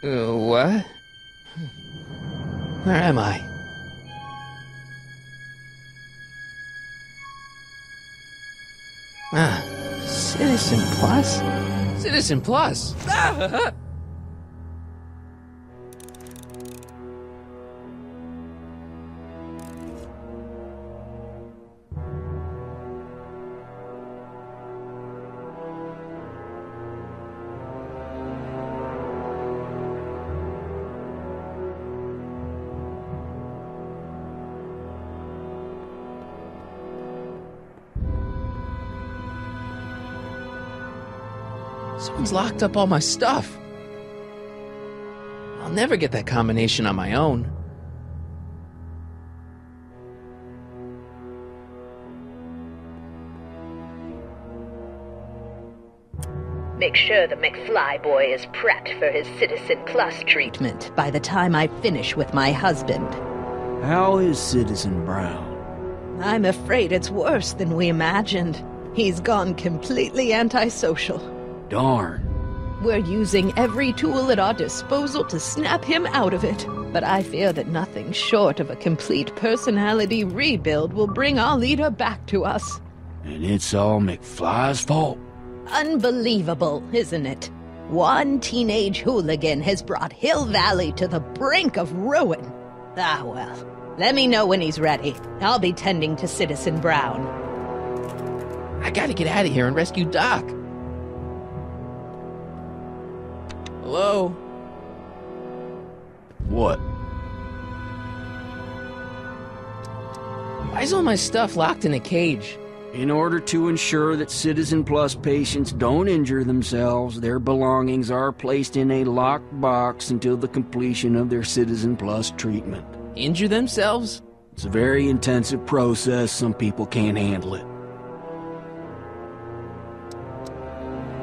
What? Where am I? Citizen Plus? Citizen Plus! Ah! Someone's locked up all my stuff. I'll never get that combination on my own. Make sure the McFly boy is prepped for his Citizen Plus treatment by the time I finish with my husband. How is Citizen Brown? I'm afraid it's worse than we imagined. He's gone completely antisocial. Darn. We're using every tool at our disposal to snap him out of it. But I fear that nothing short of a complete personality rebuild will bring our leader back to us. And it's all McFly's fault. Unbelievable, isn't it? One teenage hooligan has brought Hill Valley to the brink of ruin. Ah, well. Let me know when he's ready. I'll be tending to Citizen Brown. I gotta get out of here and rescue Doc. Hello? What? Why is all my stuff locked in a cage? In order to ensure that Citizen Plus patients don't injure themselves, their belongings are placed in a locked box until the completion of their Citizen Plus treatment. Injure themselves? It's a very intensive process. Some people can't handle it.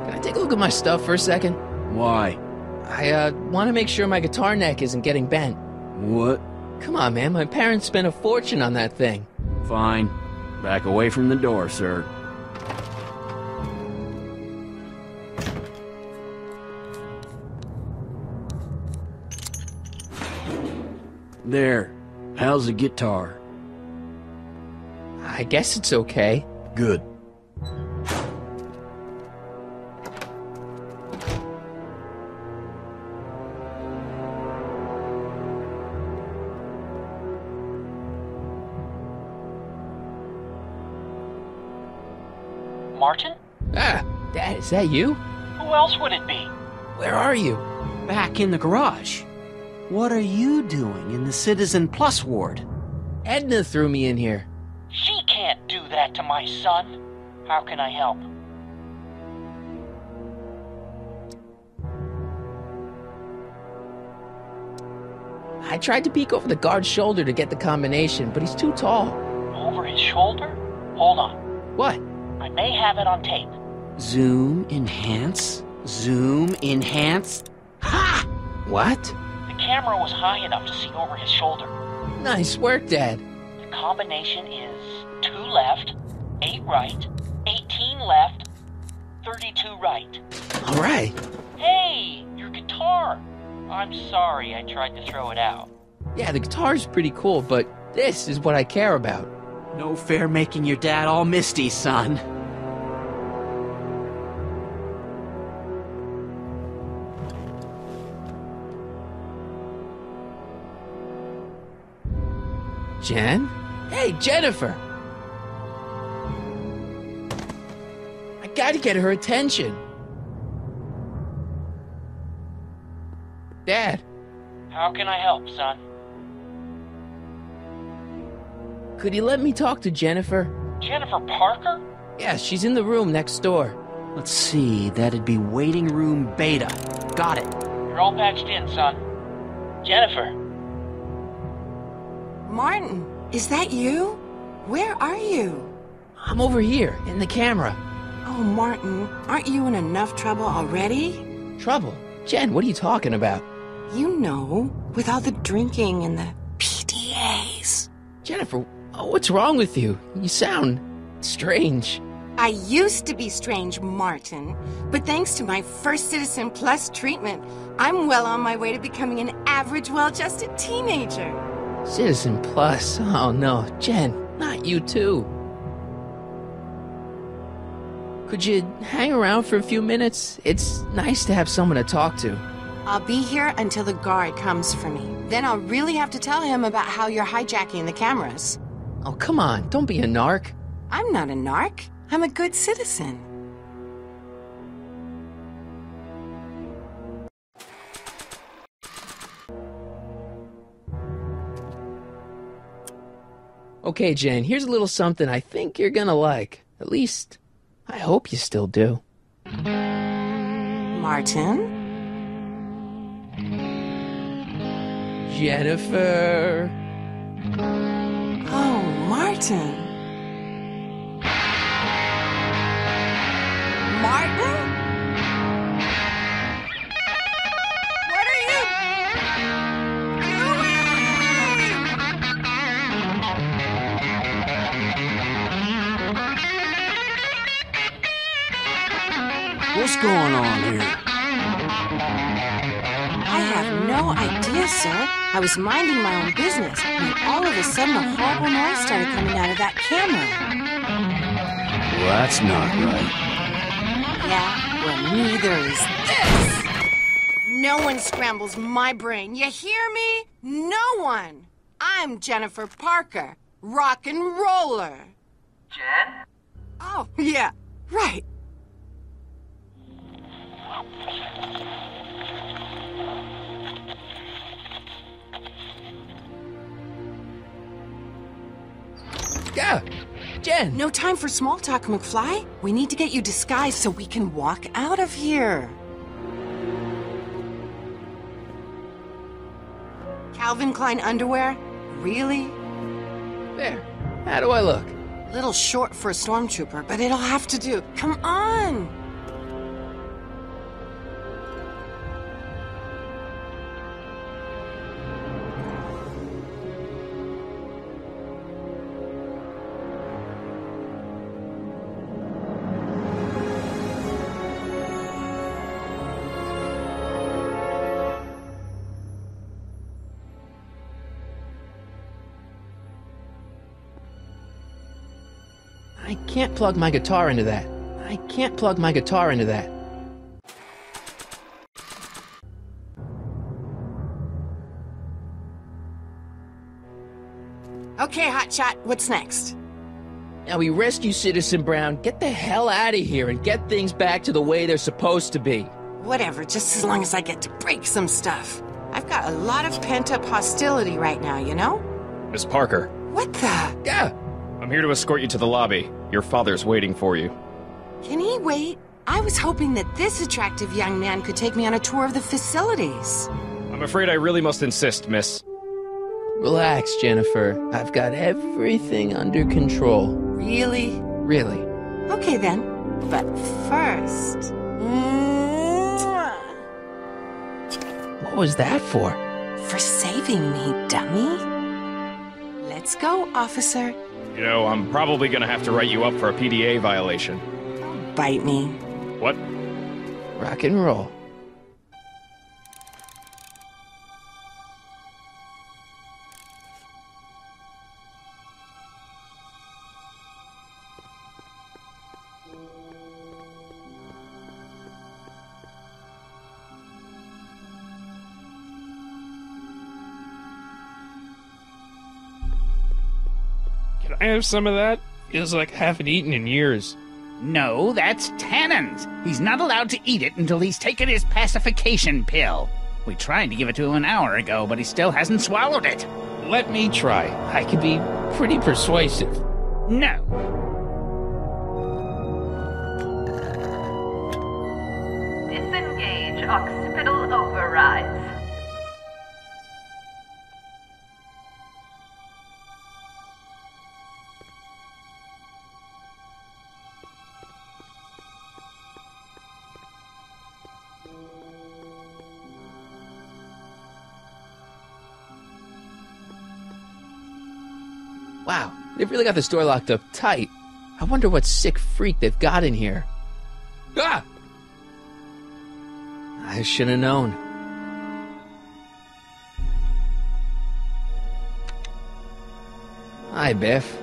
Can I take a look at my stuff for a second? Why? I want to make sure my guitar neck isn't getting bent. What? Come on, man. My parents spent a fortune on that thing. Fine. Back away from the door, sir. There. How's the guitar? I guess it's okay. Good. Martin? Dad, is that you? Who else would it be? Where are you? Back in the garage. What are you doing in the Citizen Plus ward? Edna threw me in here. She can't do that to my son. How can I help? I tried to peek over the guard's shoulder to get the combination, but he's too tall. Over his shoulder? Hold on. What? I may have it on tape. Zoom, enhance, zoom, enhance. Ha! What? The camera was high enough to see over his shoulder. Nice work, Dad. The combination is 2 left, 8 right, 18 left, 32 right. All right. Hey, your guitar! I'm sorry I tried to throw it out. Yeah, the guitar's pretty cool, but this is what I care about. No fair making your dad all misty, son. Jen? Hey, Jennifer! I gotta get her attention. Dad, How can I help, son? could you let me talk to Jennifer? Jennifer Parker? Yeah, she's in the room next door. Let's see, that'd be waiting room beta. Got it. You're all patched in, son. Jennifer. Martin, is that you? Where are you? I'm over here, in the camera. Oh, Martin, aren't you in enough trouble already? Trouble? Jen, what are you talking about? You know, with all the drinking and the PDAs. Jennifer, what's wrong with you? You sound strange. I used to be strange, Martin, but thanks to my first Citizen Plus treatment, I'm well on my way to becoming an average, well-adjusted teenager. Citizen Plus? Oh no, Jen, not you too. Could you hang around for a few minutes? It's nice to have someone to talk to. I'll be here until the guard comes for me. Then I'll really have to tell him about how you're hijacking the cameras. Oh, come on, don't be a narc. I'm not a narc. I'm a good citizen. Okay, Jen, here's a little something I think you're gonna like. At least, I hope you still do. Martin? Jennifer. Oh, Martin. Martin? What are you doing? What's going on here? I have no idea, sir. I was minding my own business, when all of a sudden a horrible noise started coming out of that camera. Well, that's not right. Yeah, well, neither is this. No one scrambles my brain. You hear me? No one. I'm Jennifer Parker, rock and roller. Jen? Oh, yeah, right. Yeah, Jen. No time for small talk, McFly. We need to get you disguised so we can walk out of here. Calvin Klein underwear? Really? There. How do I look? Little short for a stormtrooper, but it'll have to do. Come on! I can't plug my guitar into that. I can't plug my guitar into that. Okay, Hotshot, what's next? Now we rescue Citizen Brown, get the hell out of here, and get things back to the way they're supposed to be. Whatever, just as long as I get to break some stuff. I've got a lot of pent-up hostility right now, you know? Miss Parker, What the? Yeah. I'm here to escort you to the lobby. Your father's waiting for you. Can he wait? I was hoping that this attractive young man could take me on a tour of the facilities. I'm afraid I really must insist, miss. Relax, Jennifer. I've got everything under control. Really? Really. Okay then. But first... What was that for? For saving me, dummy. Let's go, officer. You know, I'm probably gonna have to write you up for a PDA violation. Bite me. What? Rock and roll. Can I have some of that? Feels like I haven't eaten in years. No, that's Tannen's. He's not allowed to eat it until he's taken his pacification pill. We tried to give it to him an hour ago, but he still hasn't swallowed it. Let me try. I can be pretty persuasive. No. Disengage occipital overrides. Wow, they've really got the store locked up tight. I wonder what sick freak they've got in here. Ah! I should have known. Hi, Biff.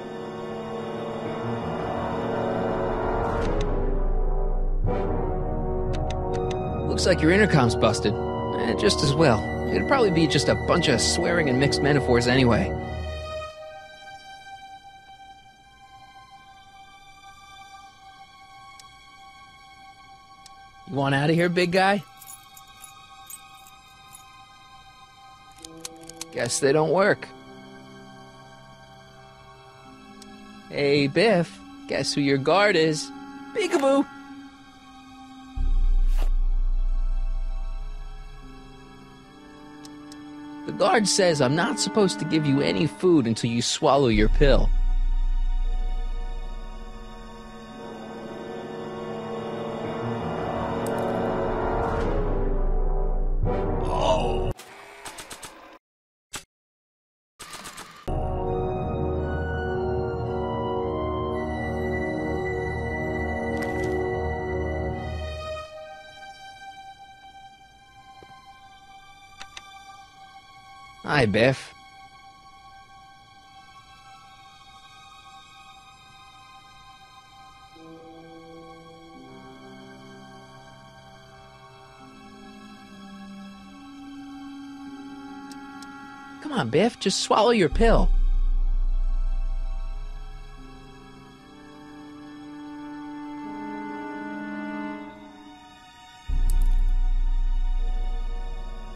Looks like your intercom's busted. Just as well. It'd probably be just a bunch of swearing and mixed metaphors anyway. You want out of here, big guy? Guess they don't work. Hey, Biff. Guess who your guard is? Peekaboo! The guard says I'm not supposed to give you any food until you swallow your pill. Oh. Hi, Biff. Come on, Biff, just swallow your pill.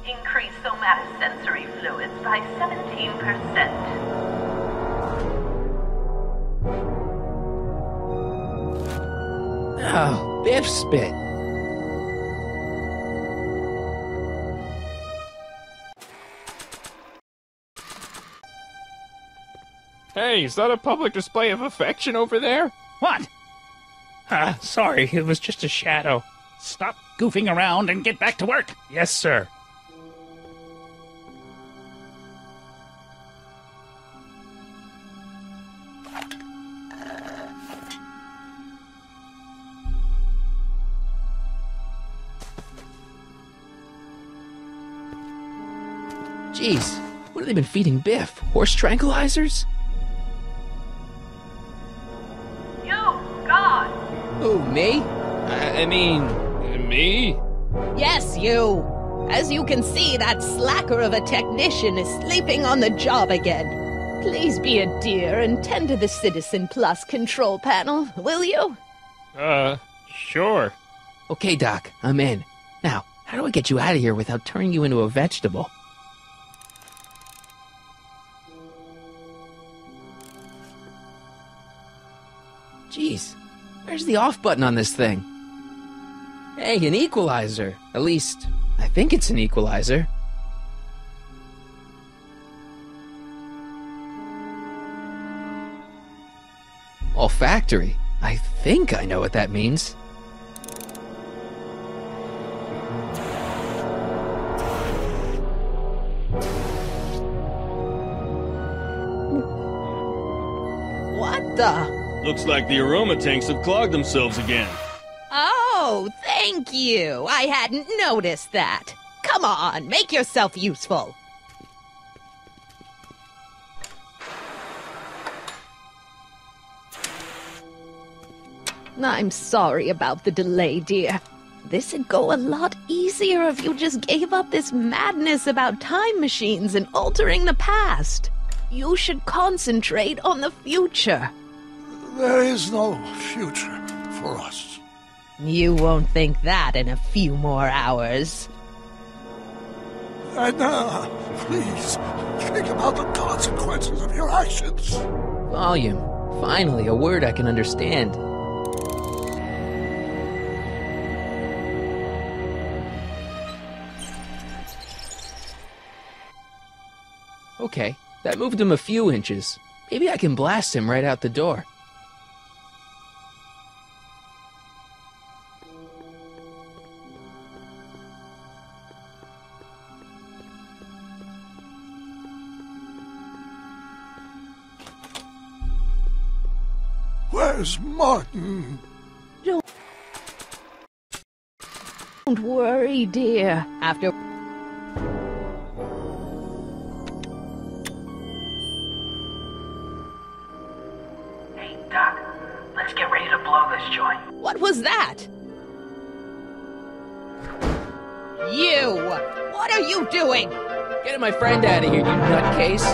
Increase somatosensory fluids by 17%. Oh, Biff spit. Hey, is that a public display of affection over there? What? Sorry, it was just a shadow. Stop goofing around and get back to work. Yes, sir. Jeez, what have they been feeding Biff? Horse tranquilizers? You, God! Who, me? I mean, me? Yes, you. As you can see, that slacker of a technician is sleeping on the job again. Please be a dear and tend to the Citizen Plus control panel, will you? Sure. Okay, Doc, I'm in. Now, how do I get you out of here without turning you into a vegetable? Jeez, where's the off button on this thing? Hey, an equalizer. At least, I think it's an equalizer. Olfactory. I think I know what that means. What the? Looks like the aroma tanks have clogged themselves again. Oh, thank you. I hadn't noticed that. Come on, make yourself useful. I'm sorry about the delay, dear. This'd go a lot easier if you just gave up this madness about time machines and altering the past. You should concentrate on the future. There is no future for us. You won't think that in a few more hours. Edna, please, think about the consequences of your actions. Volume. Finally, a word I can understand. Okay, that moved him a few inches. Maybe I can blast him right out the door. Where's Martin? Don't worry, dear. After... Hey, Doc, let's get ready to blow this joint. What was that? You! What are you doing? Getting my friend out of here, you nutcase.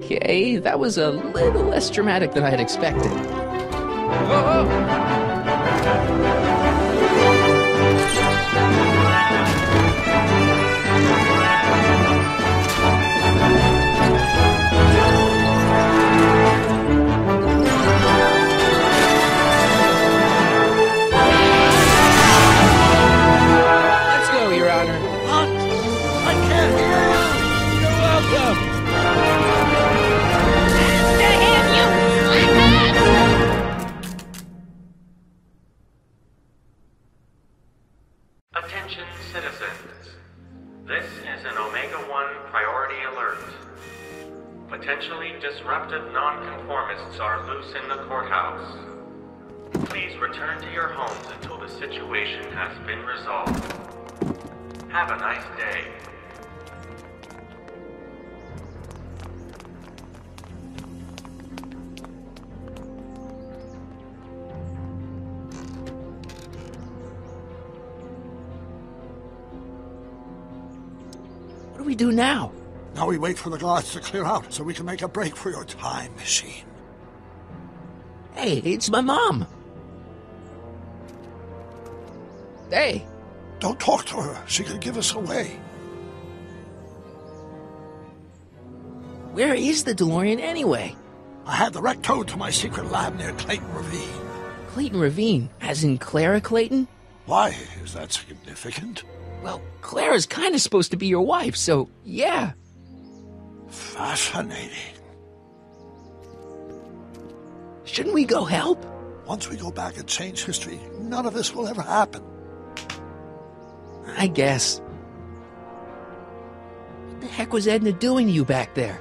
Okay, that was a little less dramatic than I had expected. Whoa, Let's go, Your Honor. What? I can't hear you! You're welcome. Attention citizens. This is an Omega-1 priority alert. Potentially disruptive nonconformists are loose in the courthouse. Please return to your homes until the situation has been resolved. Have a nice day. What do we do now? Now we wait for the guards to clear out so we can make a break for your time machine. Hey, it's my mom. Hey. Don't talk to her. She could give us away. Where is the DeLorean anyway? I had the wreck towed to my secret lab near Clayton Ravine. Clayton Ravine? As in Clara Clayton? Why? Is that significant? Well, Clara's kind of supposed to be your wife, so yeah. Fascinating. Shouldn't we go help? Once we go back and change history, none of this will ever happen. I guess. What the heck was Edna doing to you back there?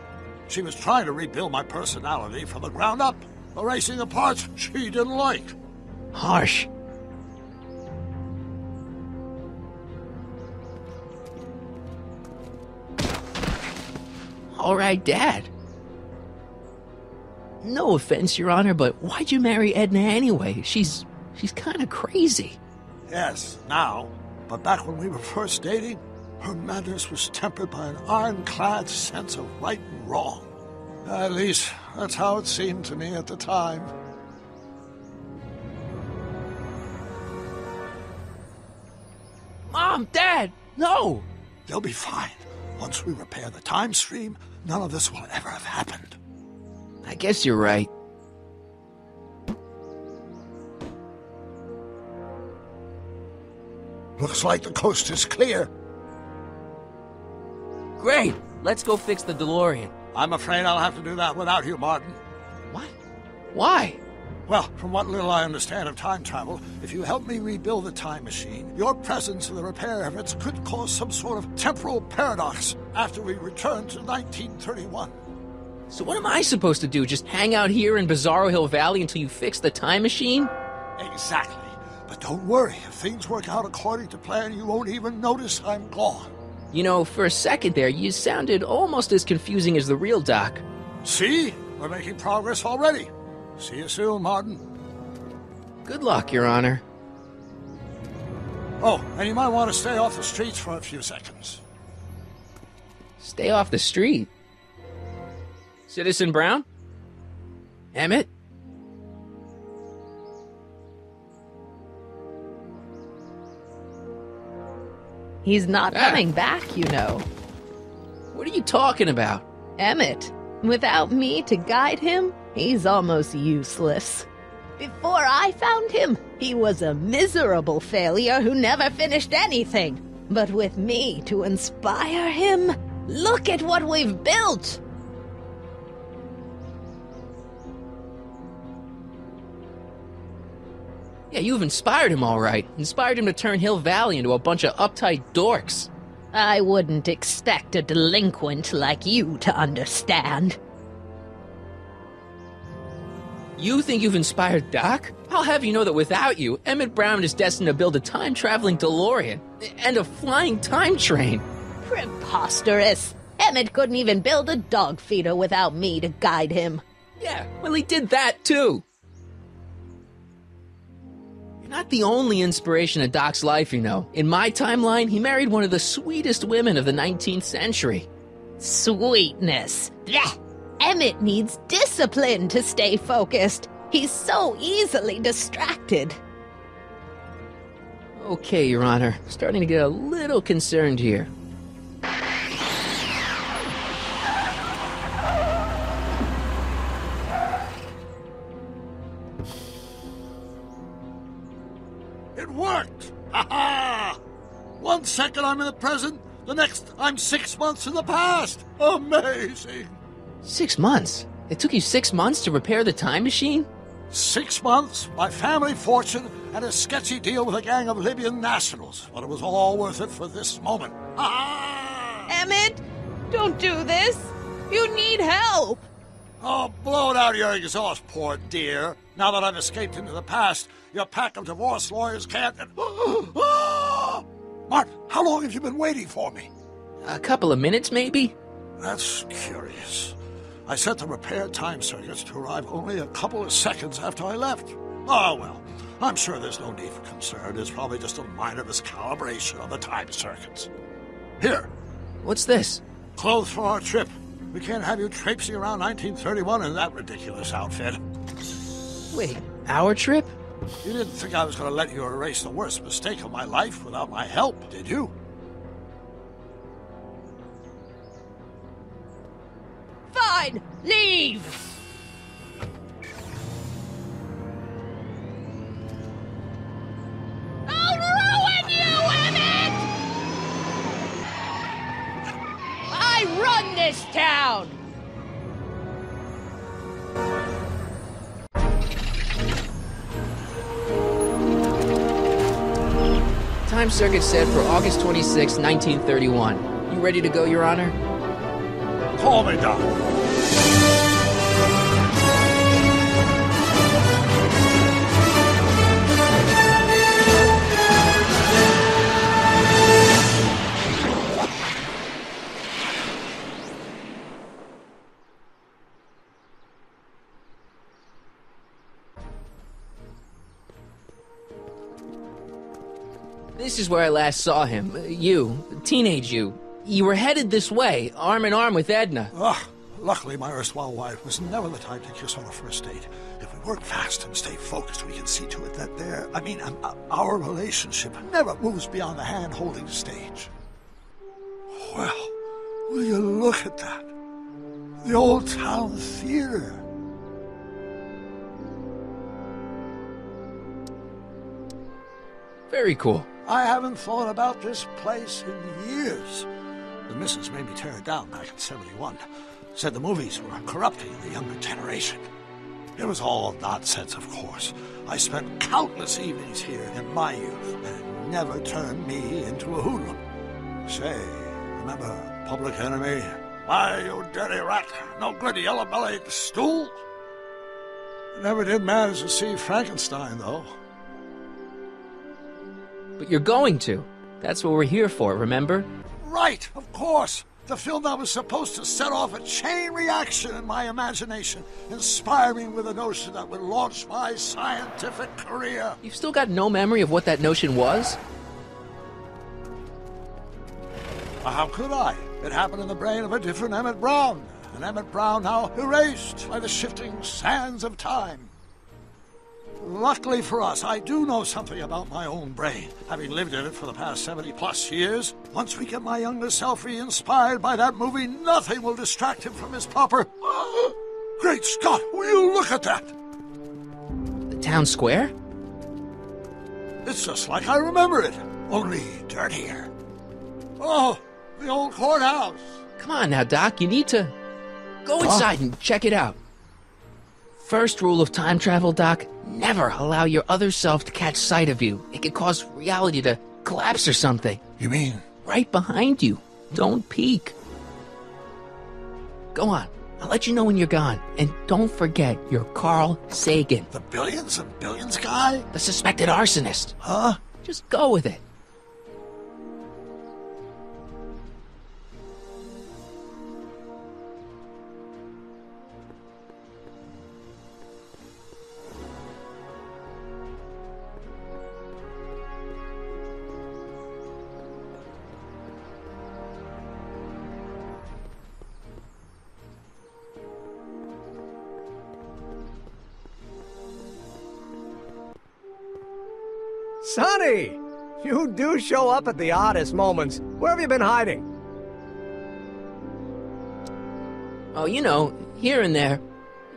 She was trying to rebuild my personality from the ground up, erasing the parts she didn't like. Harsh. All right, Dad. No offense, Your Honor, but why'd you marry Edna anyway? She's kind of crazy. Yes, now. But back when we were first dating, her madness was tempered by an ironclad sense of right and wrong. At least, that's how it seemed to me at the time. Mom, Dad, no! They'll be fine. Once we repair the time stream, none of this will ever have happened. I guess you're right. Looks like the coast is clear. Great! Let's go fix the DeLorean. I'm afraid I'll have to do that without you, Martin. What? Why? Well, from what little I understand of time travel, if you help me rebuild the time machine, your presence in the repair efforts could cause some sort of temporal paradox after we return to 1931. So what am I supposed to do? Just hang out here in Bizarro Hill Valley until you fix the time machine? Exactly. But don't worry, if things work out according to plan, you won't even notice I'm gone. You know, for a second there, you sounded almost as confusing as the real Doc. See? We're making progress already. See you soon, Martin. Good luck, Your Honor. Oh, and you might want to stay off the streets for a few seconds. Stay off the street? Citizen Brown? Emmett? He's not coming back, you know. What are you talking about? Emmett. Without me to guide him, he's almost useless. Before I found him, he was a miserable failure who never finished anything. But with me to inspire him, look at what we've built! Yeah, you've inspired him all right. Inspired him to turn Hill Valley into a bunch of uptight dorks. I wouldn't expect a delinquent like you to understand. You think you've inspired Doc? I'll have you know that without you, Emmett Brown is destined to build a time-traveling DeLorean and a flying time train. Preposterous. Emmett couldn't even build a dog feeder without me to guide him. Yeah, well, he did that, too. You're not the only inspiration of Doc's life, you know. In my timeline, he married one of the sweetest women of the 19th century. Sweetness. Blech. Emmett needs discipline to stay focused. He's so easily distracted. Okay, Your Honor. Starting to get a little concerned here. It worked! Ha-ha! 1 second I'm in the present, the next I'm 6 months in the past. Amazing! 6 months? It took you 6 months to repair the time machine? 6 months, my family fortune, and a sketchy deal with a gang of Libyan nationals. But it was all worth it for this moment. Emmett, don't do this. You need help. Oh, blow it out of your exhaust, poor dear. Now that I've escaped into the past, your pack of divorce lawyers can't... Martin, how long have you been waiting for me? A couple of minutes, maybe? That's curious. I set the repair time circuits to arrive only a couple of seconds after I left. Oh, well, I'm sure there's no need for concern. It's probably just a minor miscalibration of the time circuits. Here. What's this? Clothes for our trip. We can't have you traipsing around 1931 in that ridiculous outfit. Wait, our trip? You didn't think I was going to let you erase the worst mistake of my life without my help, did you? Fine, leave! I'll ruin you, Emmett! I run this town! Time circuit set for August 26, 1931. You ready to go, Your Honor? Call me, Doc. This is where I last saw him. You, teenage you. You were headed this way, arm in arm with Edna. Luckily, my erstwhile wife was never the type to kiss on a first date. If we work fast and stay focused, we can see to it that our relationship never moves beyond the hand-holding stage. Well, will you look at that? The Old Town Theater. Very cool. I haven't thought about this place in years. The missus made me tear it down back in '71. Said the movies were corrupting the younger generation. It was all nonsense, of course. I spent countless evenings here in my youth, and it never turned me into a hoodlum. Say, remember Public Enemy? Why, you dirty rat, no good yellow-bellied stool? Never did manage to see Frankenstein, though. But you're going to. That's what we're here for, remember? Right, of course. The film that was supposed to set off a chain reaction in my imagination, inspiring with a notion that would launch my scientific career. You've still got no memory of what that notion was? How could I? It happened in the brain of a different Emmett Brown. An Emmett Brown now erased by the shifting sands of time. Luckily for us, I do know something about my own brain, having lived in it for the past 70-plus years. Once we get my younger self re-inspired by that movie, nothing will distract him from his proper... Great Scott, will you look at that? The town square? It's just like I remember it, only dirtier. Oh, the old courthouse. Come on now, Doc, you need to... Go inside and check it out. First rule of time travel, Doc, never allow your other self to catch sight of you. It could cause reality to collapse or something. You mean right behind you. Don't peek. Go on. I'll let you know when you're gone. And don't forget, you're Carl Sagan. The billions and billions guy? The suspected arsonist. Huh? Just go with it. Sonny! You do show up at the oddest moments. Where have you been hiding? Oh, you know, here and there.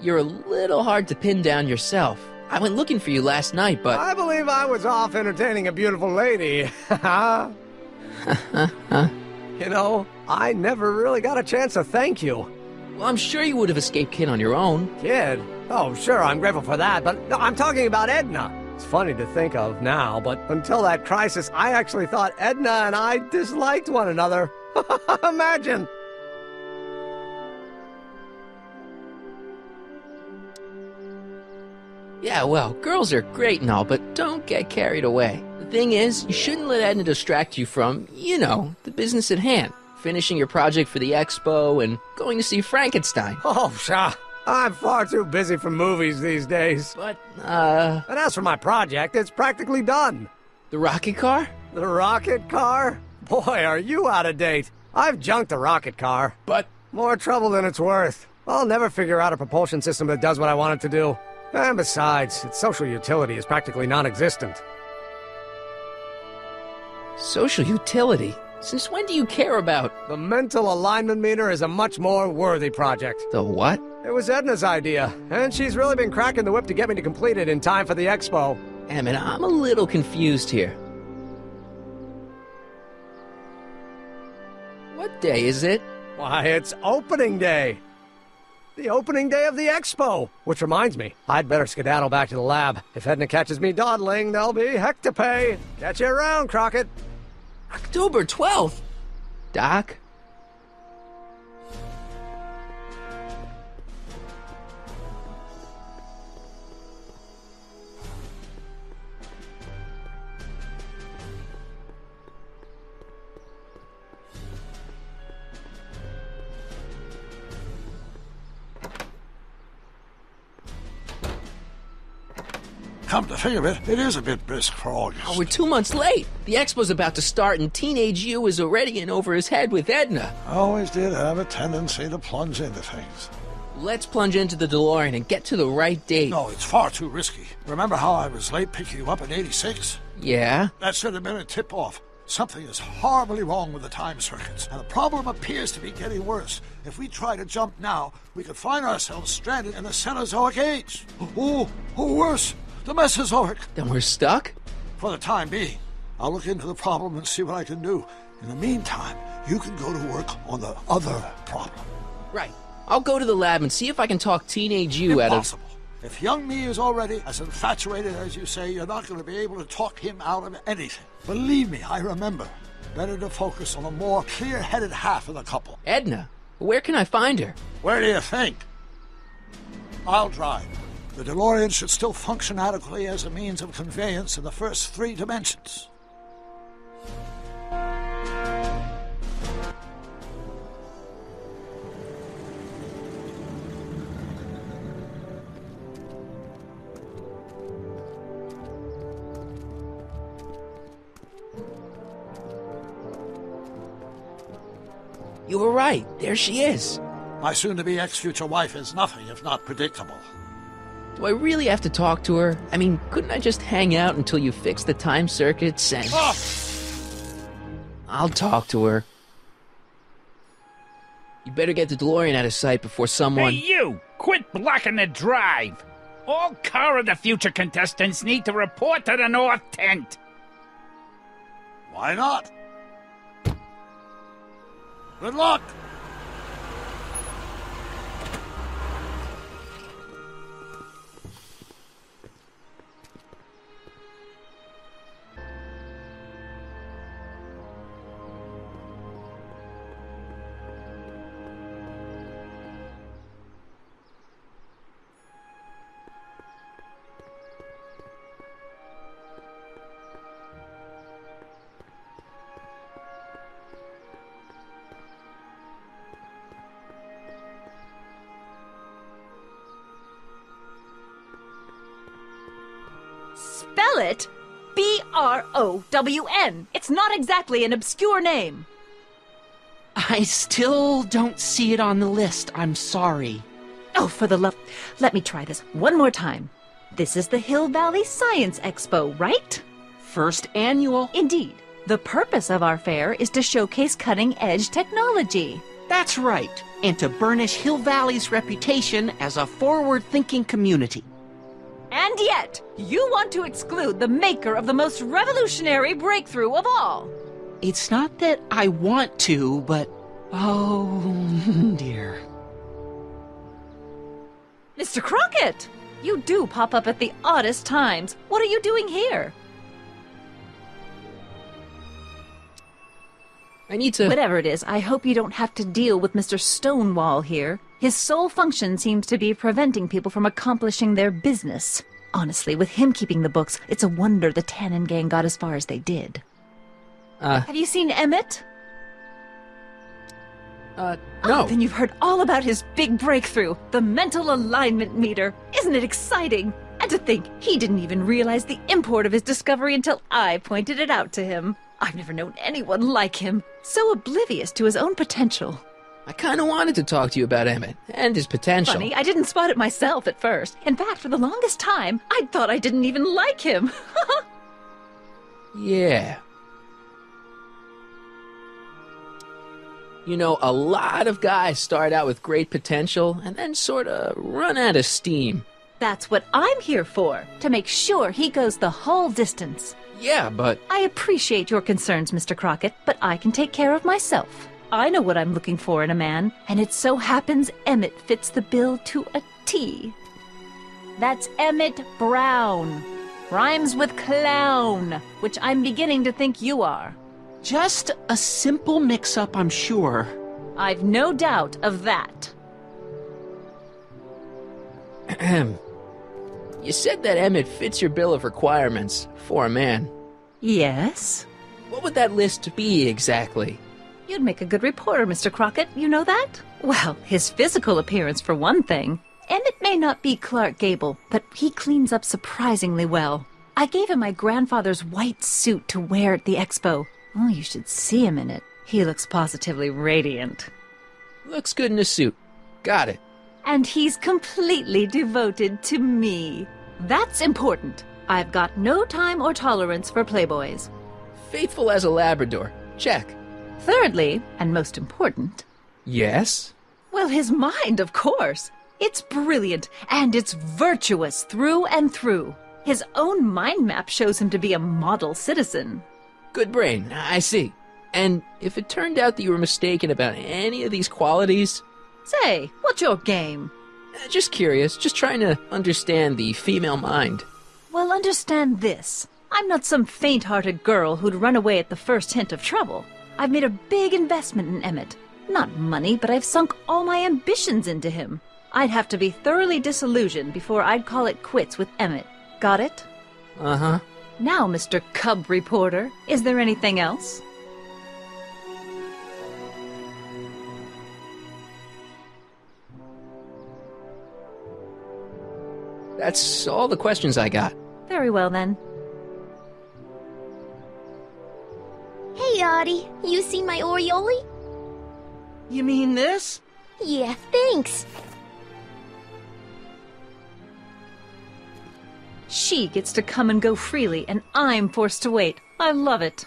You're a little hard to pin down yourself. I went looking for you last night, but... I believe I was off entertaining a beautiful lady. You know, I never really got a chance to thank you. Well, I'm sure you would have escaped Kid on your own. Kid? Oh, sure, I'm grateful for that, but no, I'm talking about Edna. It's funny to think of now, but until that crisis, I actually thought Edna and I disliked one another. Imagine! Yeah, well, girls are great and all, but don't get carried away. The thing is, you shouldn't let Edna distract you from, you know, the business at hand. Finishing your project for the expo and going to see Frankenstein. Oh, pshaw. I'm far too busy for movies these days. But, And as for my project, it's practically done. The rocket car? The rocket car? Boy, are you out of date. I've junked the rocket car. But... more trouble than it's worth. I'll never figure out a propulsion system that does what I want it to do. And besides, its social utility is practically non-existent. Social utility? Since when do you care about... The mental alignment meter is a much more worthy project. The what? It was Edna's idea, and she's really been cracking the whip to get me to complete it in time for the expo. Emmett, I'm a little confused here. What day is it? Why, it's opening day. The opening day of the expo. Which reminds me, I'd better skedaddle back to the lab. If Edna catches me dawdling, there'll be heck to pay. Catch you around, Crockett. October 12th? Doc? Come to think of it, it is a bit brisk for August. Oh, we're 2 months late. The expo's about to start and teenage you is already in over his head with Edna. I always did have a tendency to plunge into things. Let's plunge into the DeLorean and get to the right date. No, it's far too risky. Remember how I was late picking you up in '86? Yeah? That should have been a tip-off. Something is horribly wrong with the time circuits, and the problem appears to be getting worse. If we try to jump now, we could find ourselves stranded in the Cenozoic age. Or worse, the Mesozoic. Then we're stuck? For the time being. I'll look into the problem and see what I can do. In the meantime, you can go to work on the other problem. Right. I'll go to the lab and see if I can talk teenage you out of... Impossible. If young me is already as infatuated as you say, you're not going to be able to talk him out of anything. Believe me, I remember. Better to focus on the more clear-headed half of the couple. Edna? Where can I find her? Where do you think? I'll drive. The DeLorean should still function adequately as a means of conveyance in the first 3 dimensions. You were right. There she is. My soon-to-be ex-future wife is nothing if not predictable. Do I really have to talk to her? I mean, couldn't I just hang out until you fix the time circuits and... Oh! I'll talk to her. You better get the DeLorean out of sight before someone... Hey, you! Quit blocking the drive! All Car of the Future contestants need to report to the North Tent! Why not? Good luck! Spell it B-R-O-W-N. It's not exactly an obscure name. I still don't see it on the list. I'm sorry. Oh, for the love... Let me try this one more time. This is the Hill Valley Science Expo, right? First annual. Indeed. The purpose of our fair is to showcase cutting-edge technology. That's right. And to burnish Hill Valley's reputation as a forward-thinking community. And yet, you want to exclude the maker of the most revolutionary breakthrough of all. It's not that I want to, but... oh, dear. Mr. Crockett! You do pop up at the oddest times. What are you doing here? I need to... Whatever it is, I hope you don't have to deal with Mr. Stonewall here. His sole function seems to be preventing people from accomplishing their business. Honestly, with him keeping the books, it's a wonder the Tannen gang got as far as they did. Have you seen Emmett? No. Oh, then you've heard all about his big breakthrough, the mental alignment meter. Isn't it exciting? And to think, he didn't even realize the import of his discovery until I pointed it out to him. I've never known anyone like him, so oblivious to his own potential. I kind of wanted to talk to you about Emmett and his potential. Funny, I didn't spot it myself at first. In fact, for the longest time, I thought I didn't even like him. Yeah. You know, a lot of guys start out with great potential and then sort of run out of steam. That's what I'm here for, to make sure he goes the whole distance. Yeah, but... I appreciate your concerns, Mr. Crockett, but I can take care of myself. I know what I'm looking for in a man, and it so happens Emmett fits the bill to a T. That's Emmett Brown. Rhymes with clown, which I'm beginning to think you are. Just a simple mix-up, I'm sure. I've no doubt of that. You said that Emmett fits your bill of requirements for a man. Yes? What would that list be exactly? You'd make a good reporter, Mr. Crockett, you know that? Well, his physical appearance for one thing. Emmett may not be Clark Gable, but he cleans up surprisingly well. I gave him my grandfather's white suit to wear at the expo. Oh, you should see him in it. He looks positively radiant. Looks good in a suit. Got it. And he's completely devoted to me. That's important. I've got no time or tolerance for playboys. Faithful as a Labrador. Check. Thirdly, and most important... Yes? Well, his mind, of course. It's brilliant, and it's virtuous through and through. His own mind map shows him to be a model citizen. Good brain, I see. And if it turned out that you were mistaken about any of these qualities... Say, what's your game? Just curious, just trying to understand the female mind. Well, understand this. I'm not some faint-hearted girl who'd run away at the first hint of trouble. I've made a big investment in Emmett. Not money, but I've sunk all my ambitions into him. I'd have to be thoroughly disillusioned before I'd call it quits with Emmett. Got it? Uh-huh. Now, Mr. Cub Reporter, is there anything else? That's all the questions I got. Very well, then. Hey, Audie. You seen my Oriole? You mean this? Yeah, thanks. She gets to come and go freely, and I'm forced to wait. I love it.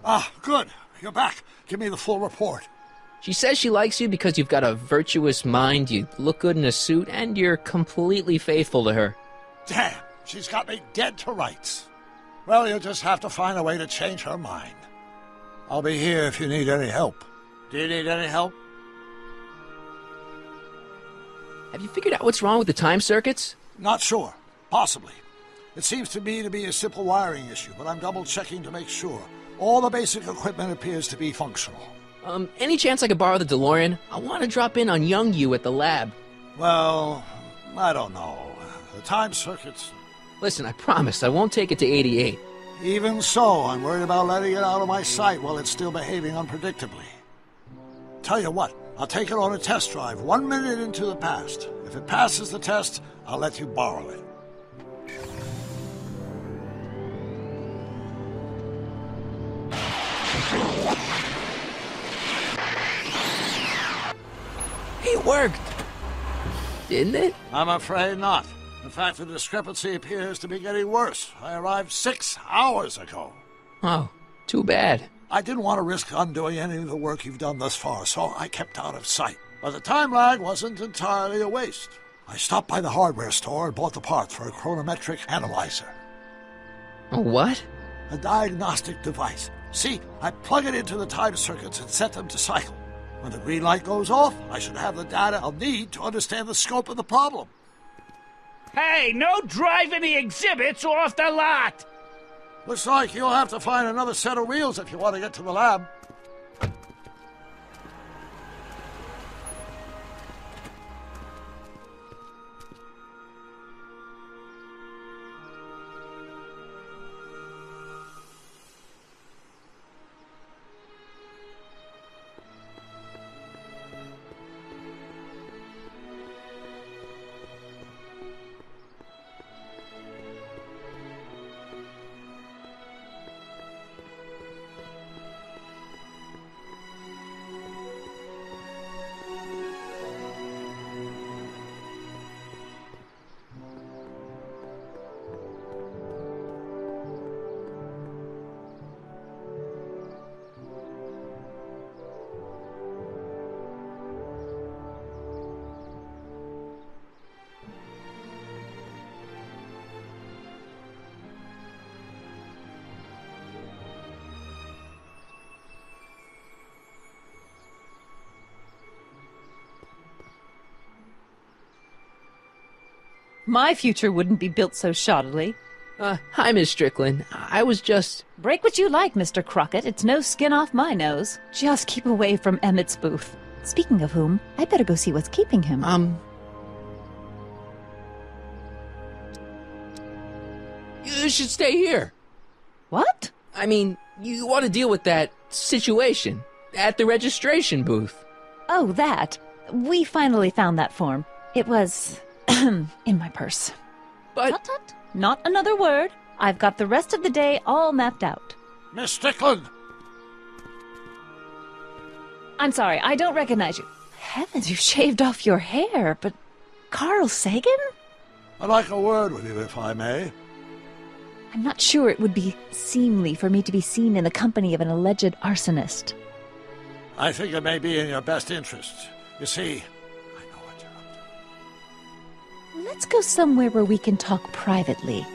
Ah, good. You're back. Give me the full report. She says she likes you because you've got a virtuous mind, you look good in a suit, and you're completely faithful to her. Damn, she's got me dead to rights. Well, you'll just have to find a way to change her mind. I'll be here if you need any help. Do you need any help? Have you figured out what's wrong with the time circuits? Not sure. Possibly. It seems to me to be a simple wiring issue, but I'm double-checking to make sure. All the basic equipment appears to be functional. Any chance I could borrow the DeLorean? I want to drop in on young you at the lab. Well, I don't know. The time circuits... Listen, I promise I won't take it to 88. Even so, I'm worried about letting it out of my sight while it's still behaving unpredictably. Tell you what, I'll take it on a test drive 1 minute into the past. If it passes the test, I'll let you borrow it. It worked! Didn't it? I'm afraid not. In fact, the discrepancy appears to be getting worse. I arrived 6 hours ago. Oh, too bad. I didn't want to risk undoing any of the work you've done thus far, so I kept out of sight. But the time lag wasn't entirely a waste. I stopped by the hardware store and bought the parts for a chronometric analyzer. A what? A diagnostic device. See, I plug it into the time circuits and set them to cycle. When the green light goes off, I should have the data I'll need to understand the scope of the problem. Hey, no driving the exhibits off the lot! Looks like you'll have to find another set of wheels if you want to get to the lab. My future wouldn't be built so shoddily. Hi, Miss Strickland. I was just... Break what you like, Mr. Crockett. It's no skin off my nose. Just keep away from Emmett's booth. Speaking of whom, I better go see what's keeping him. You should stay here. What? I mean, you want to deal with that situation at the registration booth. Oh, that. We finally found that form. It was... in my purse. But... Tut, tut. Not another word. I've got the rest of the day all mapped out. Miss Strickland! I'm sorry, I don't recognize you. Heavens, you shaved off your hair, but... Carl Sagan? I'd like a word with you, if I may. I'm not sure it would be seemly for me to be seen in the company of an alleged arsonist. I think it may be in your best interest. You see... Let's go somewhere where we can talk privately.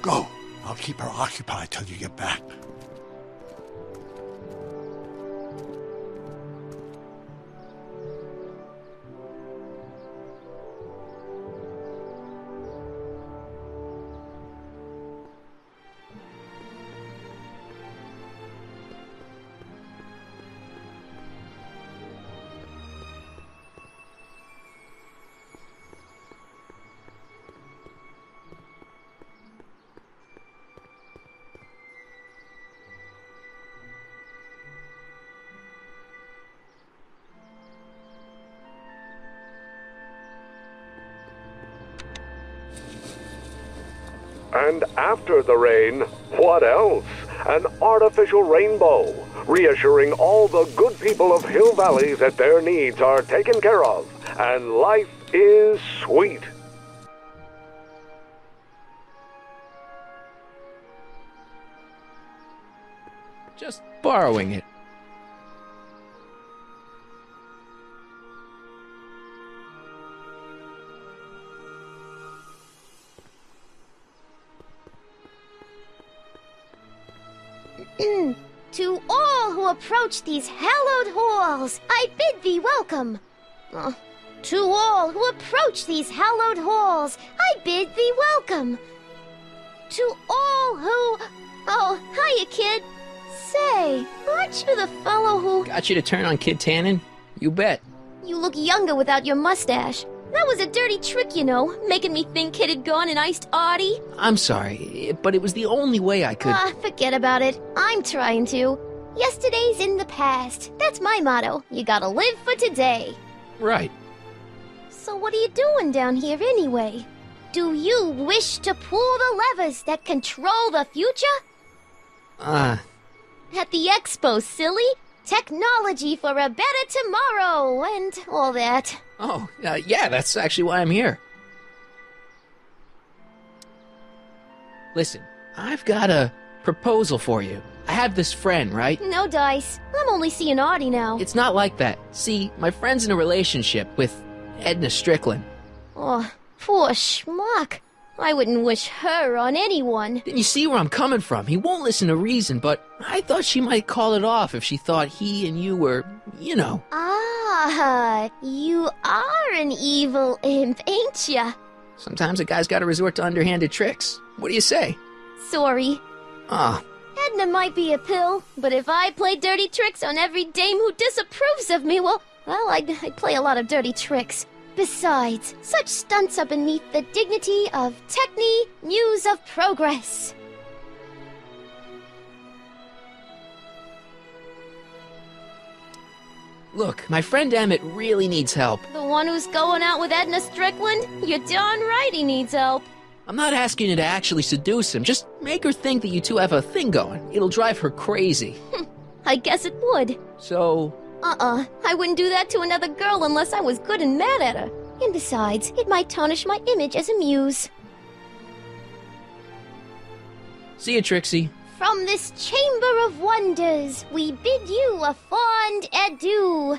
Go. I'll keep her occupied till you get back. And after the rain, what else? An artificial rainbow, reassuring all the good people of Hill Valley that their needs are taken care of, and life is sweet. Just borrowing it. To all who approach these hallowed halls, I bid thee welcome. To all who approach these hallowed halls, I bid thee welcome. To all who... Oh, hiya, kid. Say, aren't you the fellow who... Got you to turn on Kid Tannen? You bet. You look younger without your mustache. That was a dirty trick, you know, making me think Kid had gone and iced Artie. I'm sorry, but it was the only way I could... Forget about it. I'm trying to. Yesterday's in the past. That's my motto. You gotta live for today. Right. So what are you doing down here anyway? Do you wish to pull the levers that control the future? At the expo, silly. Technology for a better tomorrow, and all that. Oh, yeah, that's actually why I'm here. Listen, I've got a proposal for you. I have this friend, right? No dice. I'm only seeing Artie now. It's not like that. See, my friend's in a relationship with Edna Strickland. Oh, poor schmuck. I wouldn't wish her on anyone. Then you see where I'm coming from. He won't listen to reason, but I thought she might call it off if she thought he and you were, you know. Ah, you are an evil imp, ain't ya? Sometimes a guy's gotta resort to underhanded tricks. What do you say? Sorry. Ah. Edna might be a pill, but if I play dirty tricks on every dame who disapproves of me, well, I'd play a lot of dirty tricks. Besides, such stunts are beneath the dignity of Techne, Muse of Progress. Look, my friend Emmett really needs help. The one who's going out with Edna Strickland? You're darn right he needs help. I'm not asking you to actually seduce him. Just make her think that you two have a thing going. It'll drive her crazy. I guess it would. So... I wouldn't do that to another girl unless I was good and mad at her. And besides, it might tarnish my image as a muse. See you, Trixie. From this chamber of wonders, we bid you a fond adieu.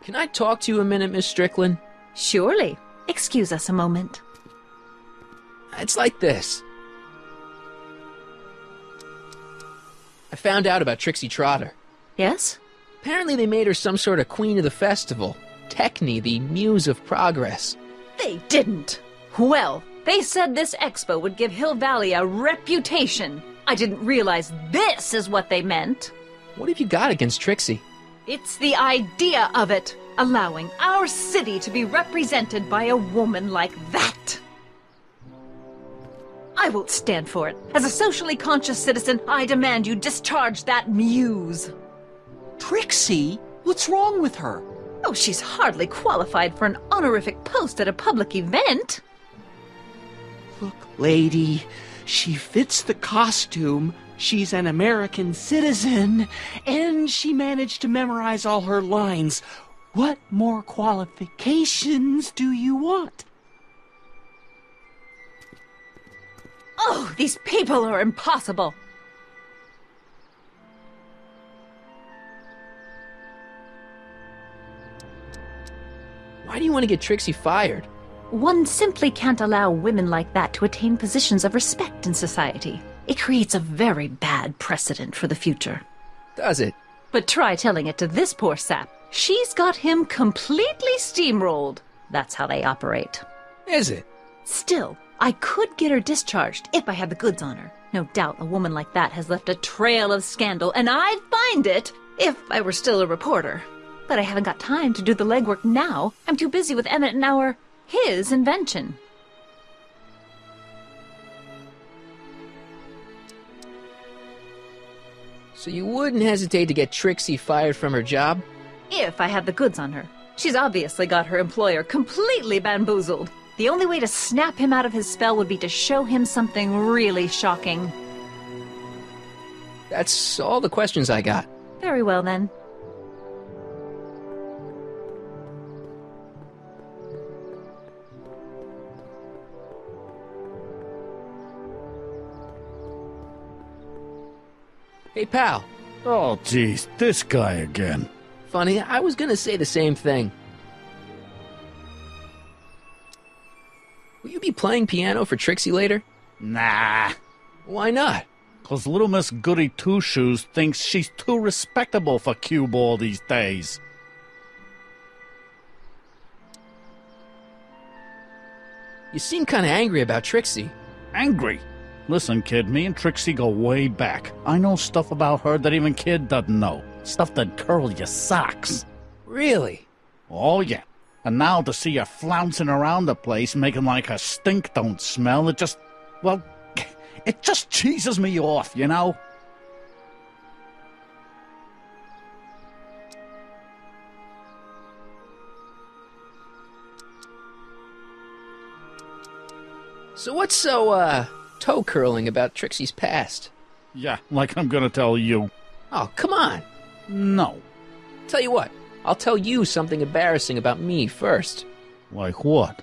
Can I talk to you a minute, Miss Strickland? Surely. Excuse us a moment. It's like this. I found out about Trixie Trotter. Yes? Apparently they made her some sort of queen of the festival. Techne, the Muse of Progress. They didn't. Well, they said this expo would give Hill Valley a reputation. I didn't realize this is what they meant. What have you got against Trixie? It's the idea of it, allowing our city to be represented by a woman like that. I won't stand for it. As a socially conscious citizen, I demand you discharge that muse. Trixie? What's wrong with her? Oh, she's hardly qualified for an honorific post at a public event. Look, lady, she fits the costume. She's an American citizen, and she managed to memorize all her lines. What more qualifications do you want? Oh, these people are impossible. Why do you want to get Trixie fired? One simply can't allow women like that to attain positions of respect in society. It creates a very bad precedent for the future. Does it? But try telling it to this poor sap. She's got him completely steamrolled. That's how they operate. Is it? Still, I could get her discharged if I had the goods on her. No doubt a woman like that has left a trail of scandal, and I'd find it if I were still a reporter. But I haven't got time to do the legwork now. I'm too busy with Emmett and his invention. So you wouldn't hesitate to get Trixie fired from her job? If I had the goods on her. She's obviously got her employer completely bamboozled. The only way to snap him out of his spell would be to show him something really shocking. That's all the questions I got. Very well, then. Hey, pal. Oh, jeez, this guy again. Funny, I was gonna say the same thing. Will you be playing piano for Trixie later? Nah. Why not? 'Cause little Miss Goody Two-Shoes thinks she's too respectable for cue ball these days. You seem kinda angry about Trixie. Angry? Listen, kid, me and Trixie go way back. I know stuff about her that even Kid doesn't know. Stuff that curl your socks. Really? Oh, yeah. And now to see her flouncing around the place, making like her stink don't smell, it just cheeses me off, you know? So what's so, toe-curling about Trixie's past? Yeah, like I'm gonna tell you. Oh, come on. No. Tell you what, I'll tell you something embarrassing about me first. Like what?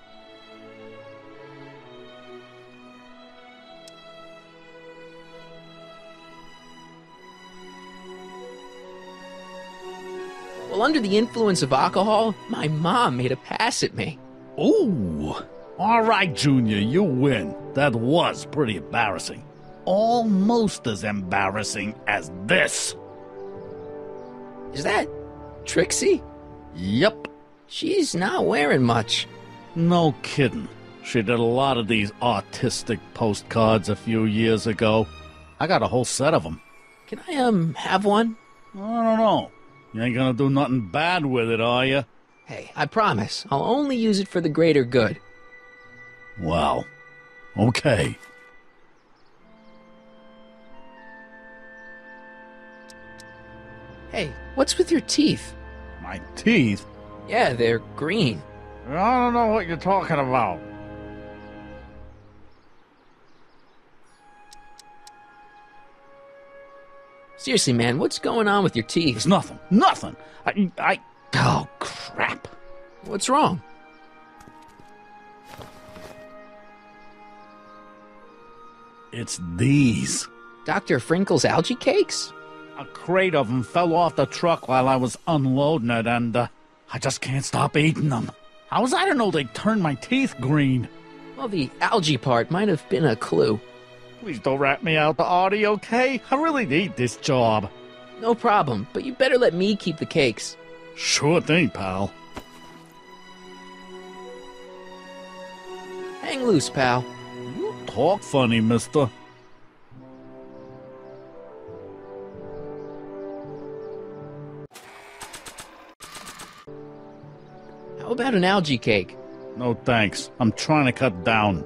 Well, under the influence of alcohol, my mom made a pass at me. Ooh. All right, Junior, you win. That was pretty embarrassing. Almost as embarrassing as this. Is that Trixie? Yep. She's not wearing much. No kidding. She did a lot of these artistic postcards a few years ago. I got a whole set of them. Can I, have one? I don't know. You ain't gonna do nothing bad with it, are you? Hey, I promise. I'll only use it for the greater good. Well, okay. Hey, what's with your teeth? My teeth? Yeah, they're green. I don't know what you're talking about. Seriously, man, what's going on with your teeth? It's nothing. Nothing. Oh, crap. What's wrong? It's these. Dr. Frinkle's algae cakes? A crate of them fell off the truck while I was unloading it, and I just can't stop eating them. How was I to know they'd turn my teeth green? Well, the algae part might have been a clue. Please don't rat me out to Artie, okay? I really need this job. No problem, but you better let me keep the cakes. Sure thing, pal. Hang loose, pal. You talk funny, mister. How about an algae cake? No thanks. I'm trying to cut down.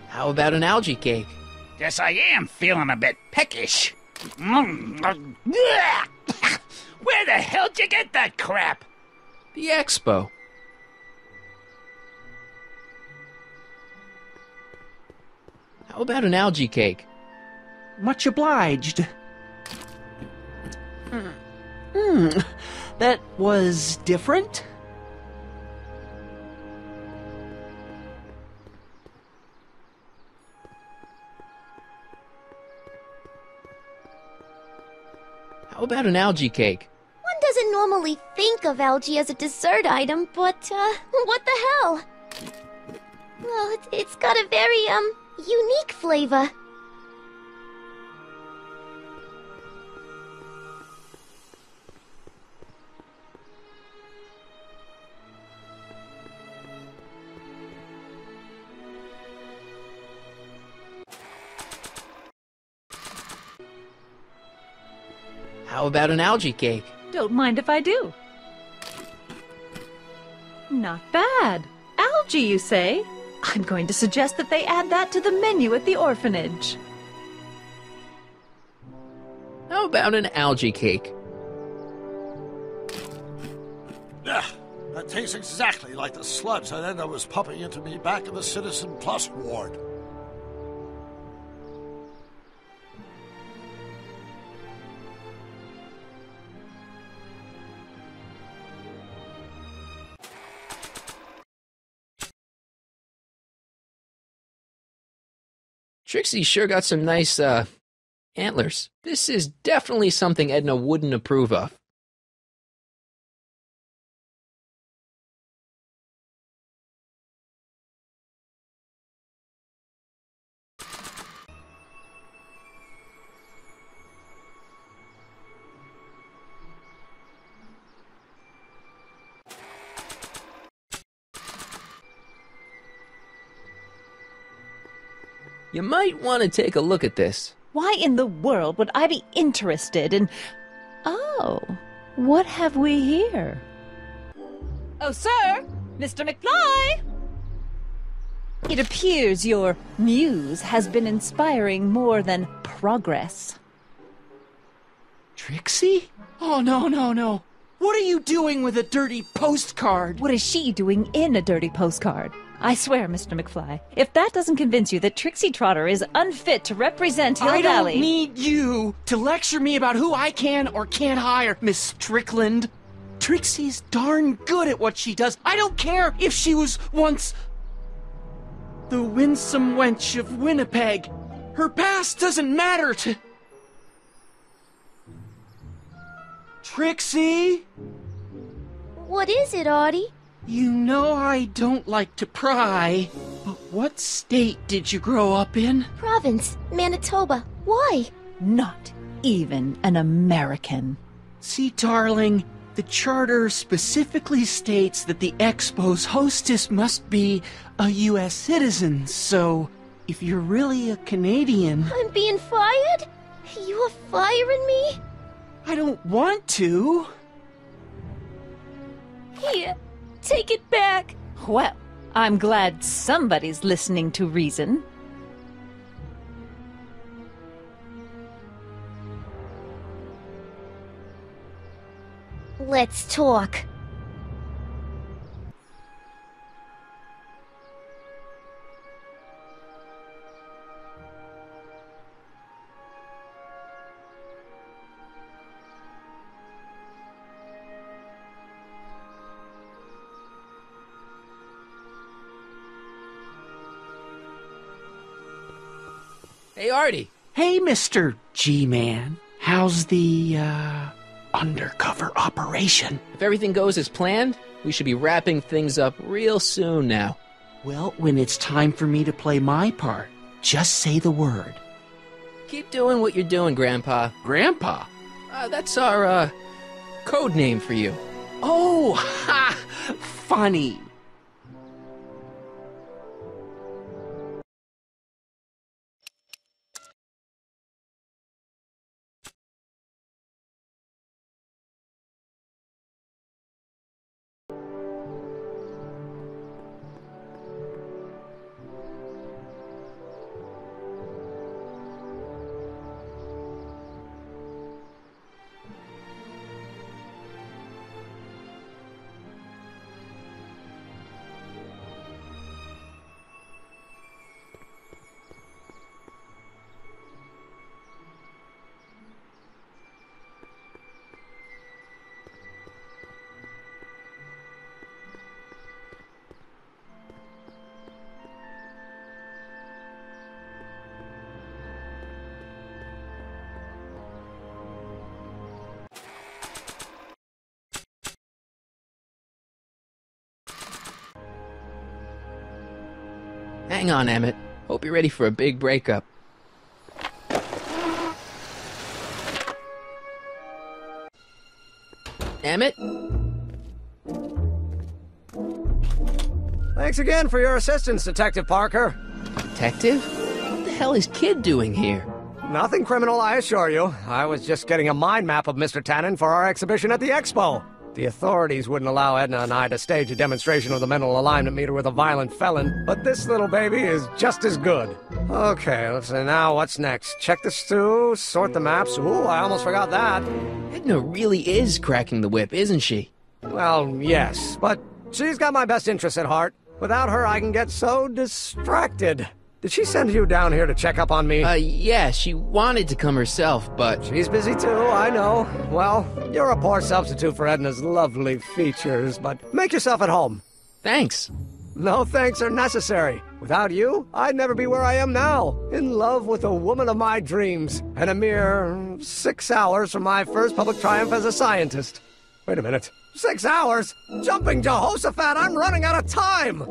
How about an algae cake? Guess I am feeling a bit peckish. Where the hell'd you get that crap? The expo. How about an algae cake? Much obliged. That was different? How about an algae cake? One doesn't normally think of algae as a dessert item, but, what the hell? Well, it's got a very, unique flavor. How about an algae cake? Don't mind if I do. Not bad. Algae, you say? I'm going to suggest that they add that to the menu at the orphanage. How about an algae cake? That tastes exactly like the sludge that Enda was pumping into me back in the Citizen Plus ward. Trixie sure got some nice, antlers. This is definitely something Edna wouldn't approve of. You might want to take a look at this. Why in the world would I be interested in... Oh, what have we here? Oh, sir! Mr. McFly! It appears your muse has been inspiring more than progress. Trixie? Oh, no. What are you doing with a dirty postcard? What is she doing in a dirty postcard? I swear, Mr. McFly, if that doesn't convince you that Trixie Trotter is unfit to represent Hill Valley... I don't need you to lecture me about who I can or can't hire, Miss Strickland. Trixie's darn good at what she does. I don't care if she was once the winsome wench of Winnipeg. Her past doesn't matter to... Trixie? What is it, Artie? You know I don't like to pry, but what state did you grow up in? Province, Manitoba. Why? Not even an American. See, darling, the charter specifically states that the Expo's hostess must be a U.S. citizen, so if you're really a Canadian... I'm being fired? You're firing me? I don't want to. Here. Take it back. Well, I'm glad somebody's listening to reason. Let's talk. Hey, Artie. Hey, Mr. G-Man. How's the, undercover operation? If everything goes as planned, we should be wrapping things up real soon now. Well, when it's time for me to play my part, just say the word. Keep doing what you're doing, Grandpa. Grandpa? That's our, code name for you. Oh, ha! Funny. Hang on, Emmett. Hope you're ready for a big breakup. Emmett? Thanks again for your assistance, Detective Parker. Detective? What the hell is Kid doing here? Nothing criminal, I assure you. I was just getting a mind map of Mr. Tannen for our exhibition at the Expo. The authorities wouldn't allow Edna and I to stage a demonstration of the mental alignment meter with a violent felon, but this little baby is just as good. Okay, let's see now what's next. Check this through, sort the maps. Ooh, I almost forgot that. Edna really is cracking the whip, isn't she? Well, yes, but she's got my best interests at heart. Without her, I can get so distracted. Did she send you down here to check up on me? Yeah, she wanted to come herself, but... She's busy too, I know. Well, you're a poor substitute for Edna's lovely features, but make yourself at home. Thanks. No thanks are necessary. Without you, I'd never be where I am now, in love with the woman of my dreams, and a mere 6 hours from my first public triumph as a scientist. Wait a minute. 6 hours? Jumping Jehoshaphat, I'm running out of time!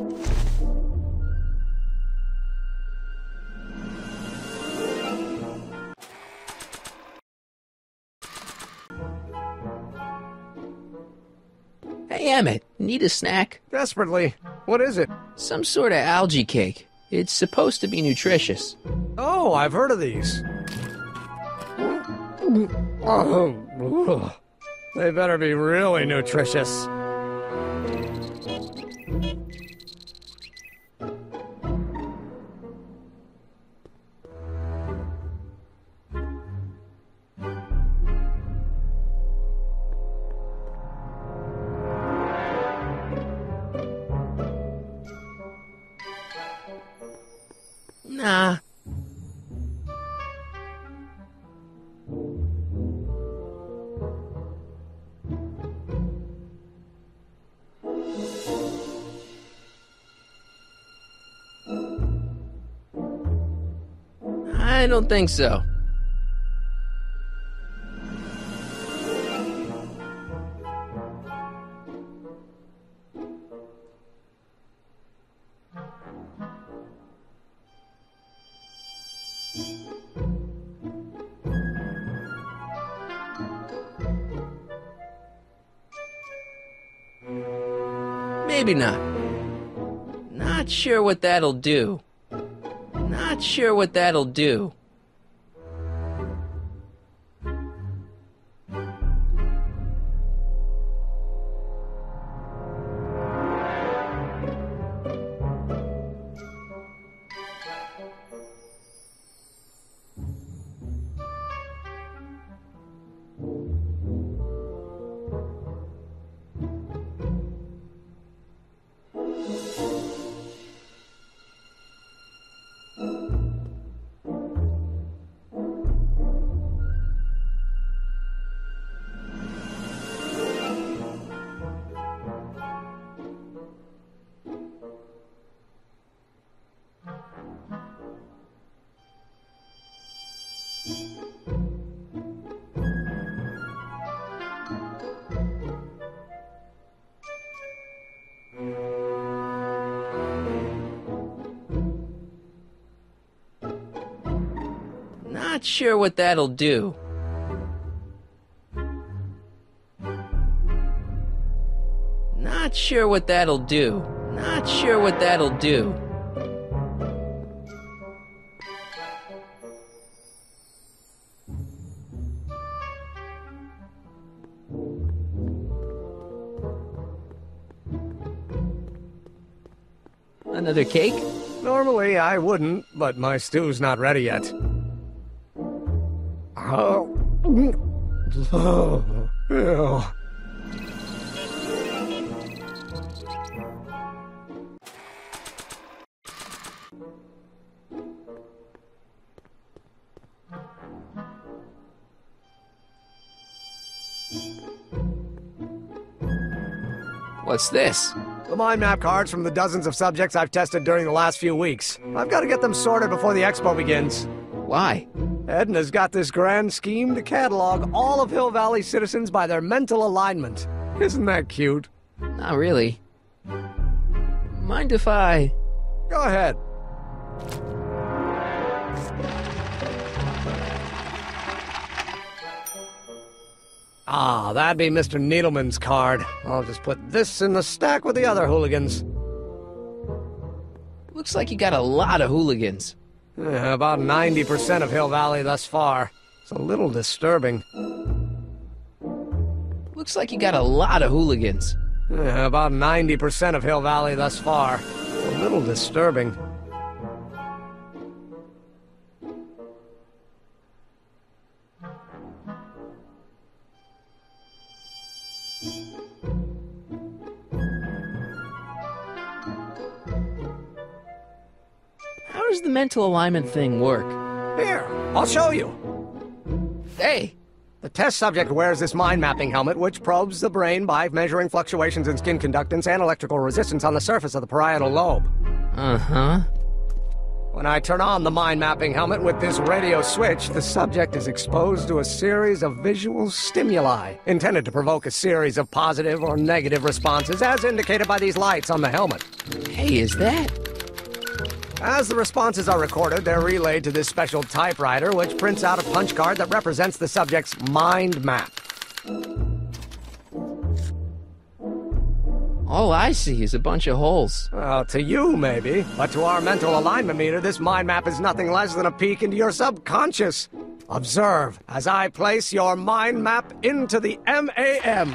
Hey, Emmett, need a snack? Desperately. What is it? Some sort of algae cake. It's supposed to be nutritious. Oh, I've heard of these. Oh, they better be really nutritious. Nah. I don't think so. Maybe not. Not sure what that'll do. Not sure what that'll do. Not sure what that'll do. Not sure what that'll do. Not sure what that'll do. Another cake? Normally I wouldn't, but my stew's not ready yet. Oh. Oh. Ew. What's this? The mind map cards from the dozens of subjects I've tested during the last few weeks. I've got to get them sorted before the expo begins. Why? Edna's got this grand scheme to catalog all of Hill Valley citizens by their mental alignment. Isn't that cute? Not really. Mind if I... Go ahead. Ah, that'd be Mr. Needleman's card. I'll just put this in the stack with the other hooligans. Looks like you got a lot of hooligans. About 90% of Hill Valley thus far. It's a little disturbing. Looks like you got a lot of hooligans. About 90% of Hill Valley thus far. It's a little disturbing. How does the mental alignment thing work? Here, I'll show you. Hey! The test subject wears this mind mapping helmet, which probes the brain by measuring fluctuations in skin conductance and electrical resistance on the surface of the parietal lobe. Uh-huh. When I turn on the mind-mapping helmet with this radio switch, the subject is exposed to a series of visual stimuli, intended to provoke a series of positive or negative responses, as indicated by these lights on the helmet. Hey, is that? As the responses are recorded, they're relayed to this special typewriter, which prints out a punch card that represents the subject's mind map. All I see is a bunch of holes. Well, to you, maybe. But to our mental alignment meter, this mind map is nothing less than a peek into your subconscious. Observe as I place your mind map into the MAM.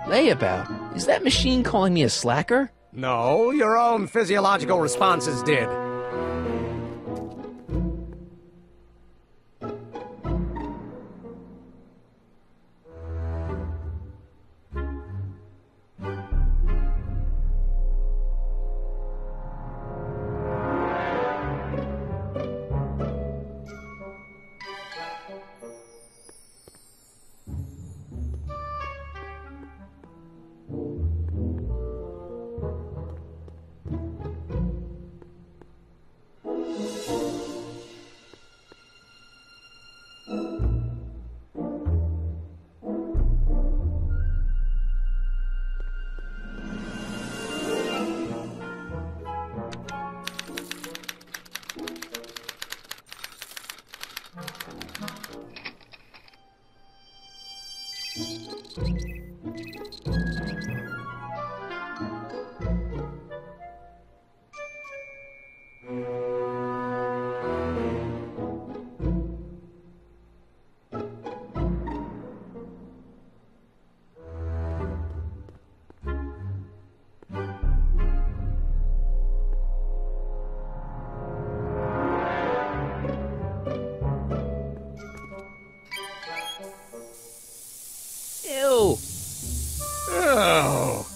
Layabout? Is that machine calling me a slacker? No, your own physiological responses did. Ew. Oh.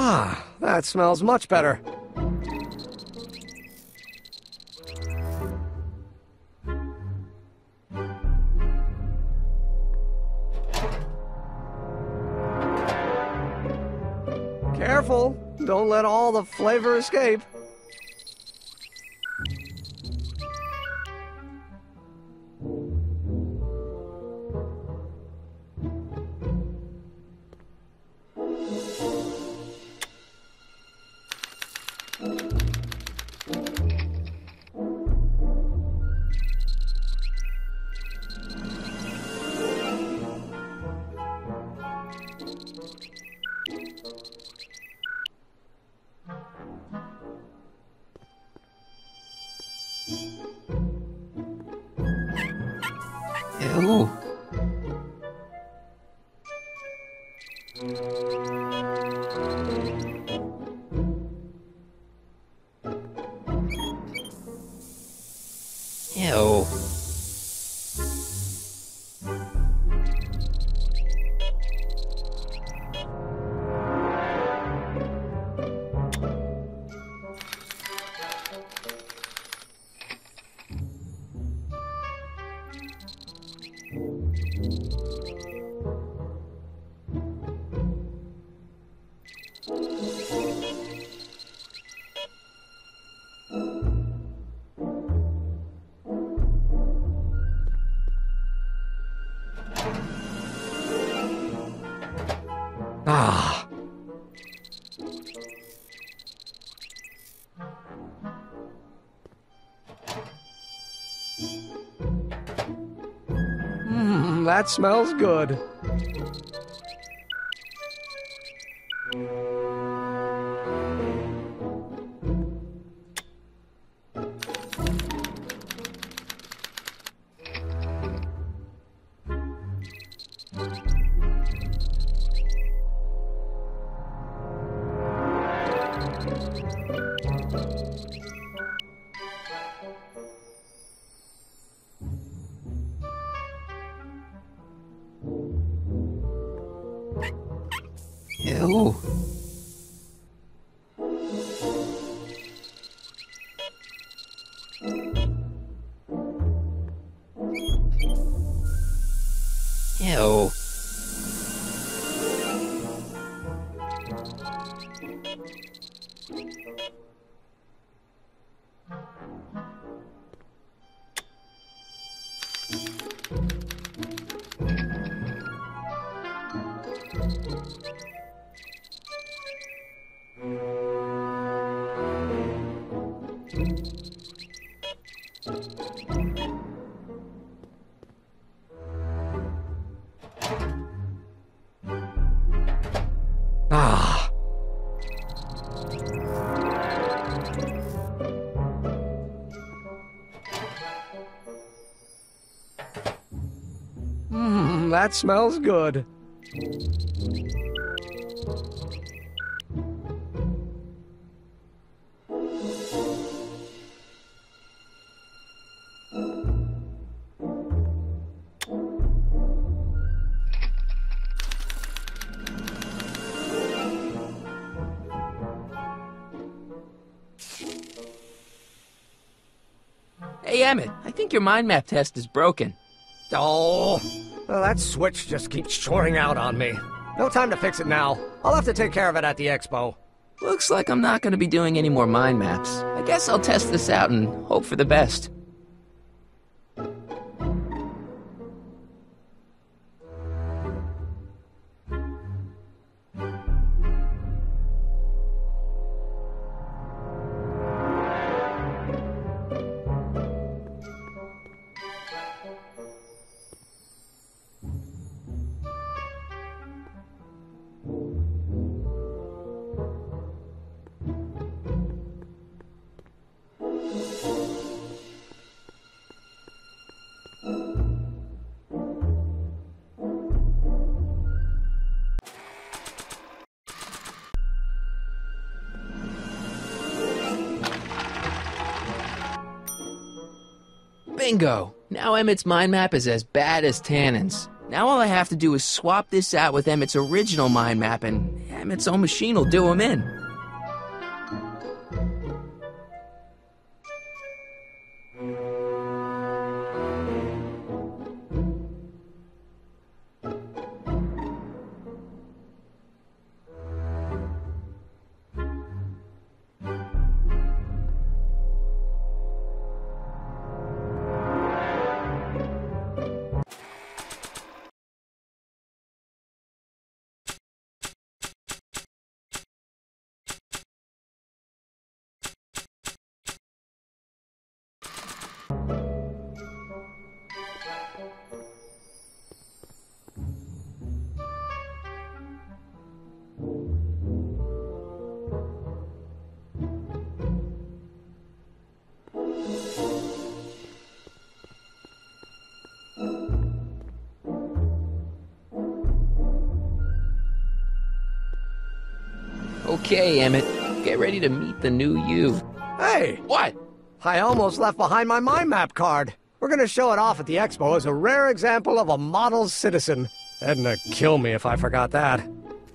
Ah, that smells much better. Careful, don't let all the flavor escape. Ew. Ew. Ah. That smells good. Ew. Ew. Ah. That smells good. Hey, Emmett, I think your mind map test is broken. Oh, well, that switch just keeps shorting out on me. No time to fix it now. I'll have to take care of it at the expo. Looks like I'm not going to be doing any more mind maps. I guess I'll test this out and hope for the best. Bingo! Now Emmett's mind map is as bad as Tannen's. Now all I have to do is swap this out with Emmett's original mind map and Emmett's own machine will do him in. Okay, Emmett, get ready to meet the new you. Hey! What? I almost left behind my mind map card. We're gonna show it off at the expo as a rare example of a model citizen. Edna kill me if I forgot that.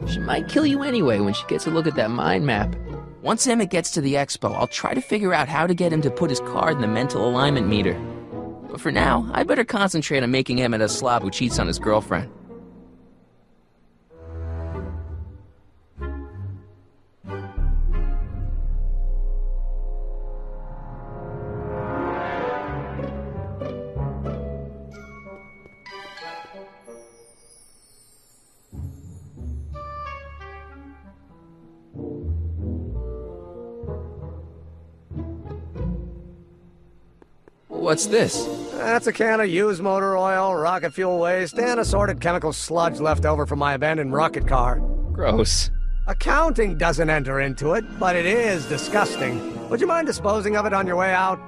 She might kill you anyway when she gets a look at that mind map. Once Emmett gets to the expo, I'll try to figure out how to get him to put his card in the mental alignment meter. But for now, I better concentrate on making Emmett a slob who cheats on his girlfriend. What's this? That's a can of used motor oil, rocket fuel waste, and assorted chemical sludge left over from my abandoned rocket car. Gross. Accounting doesn't enter into it, but it is disgusting. Would you mind disposing of it on your way out?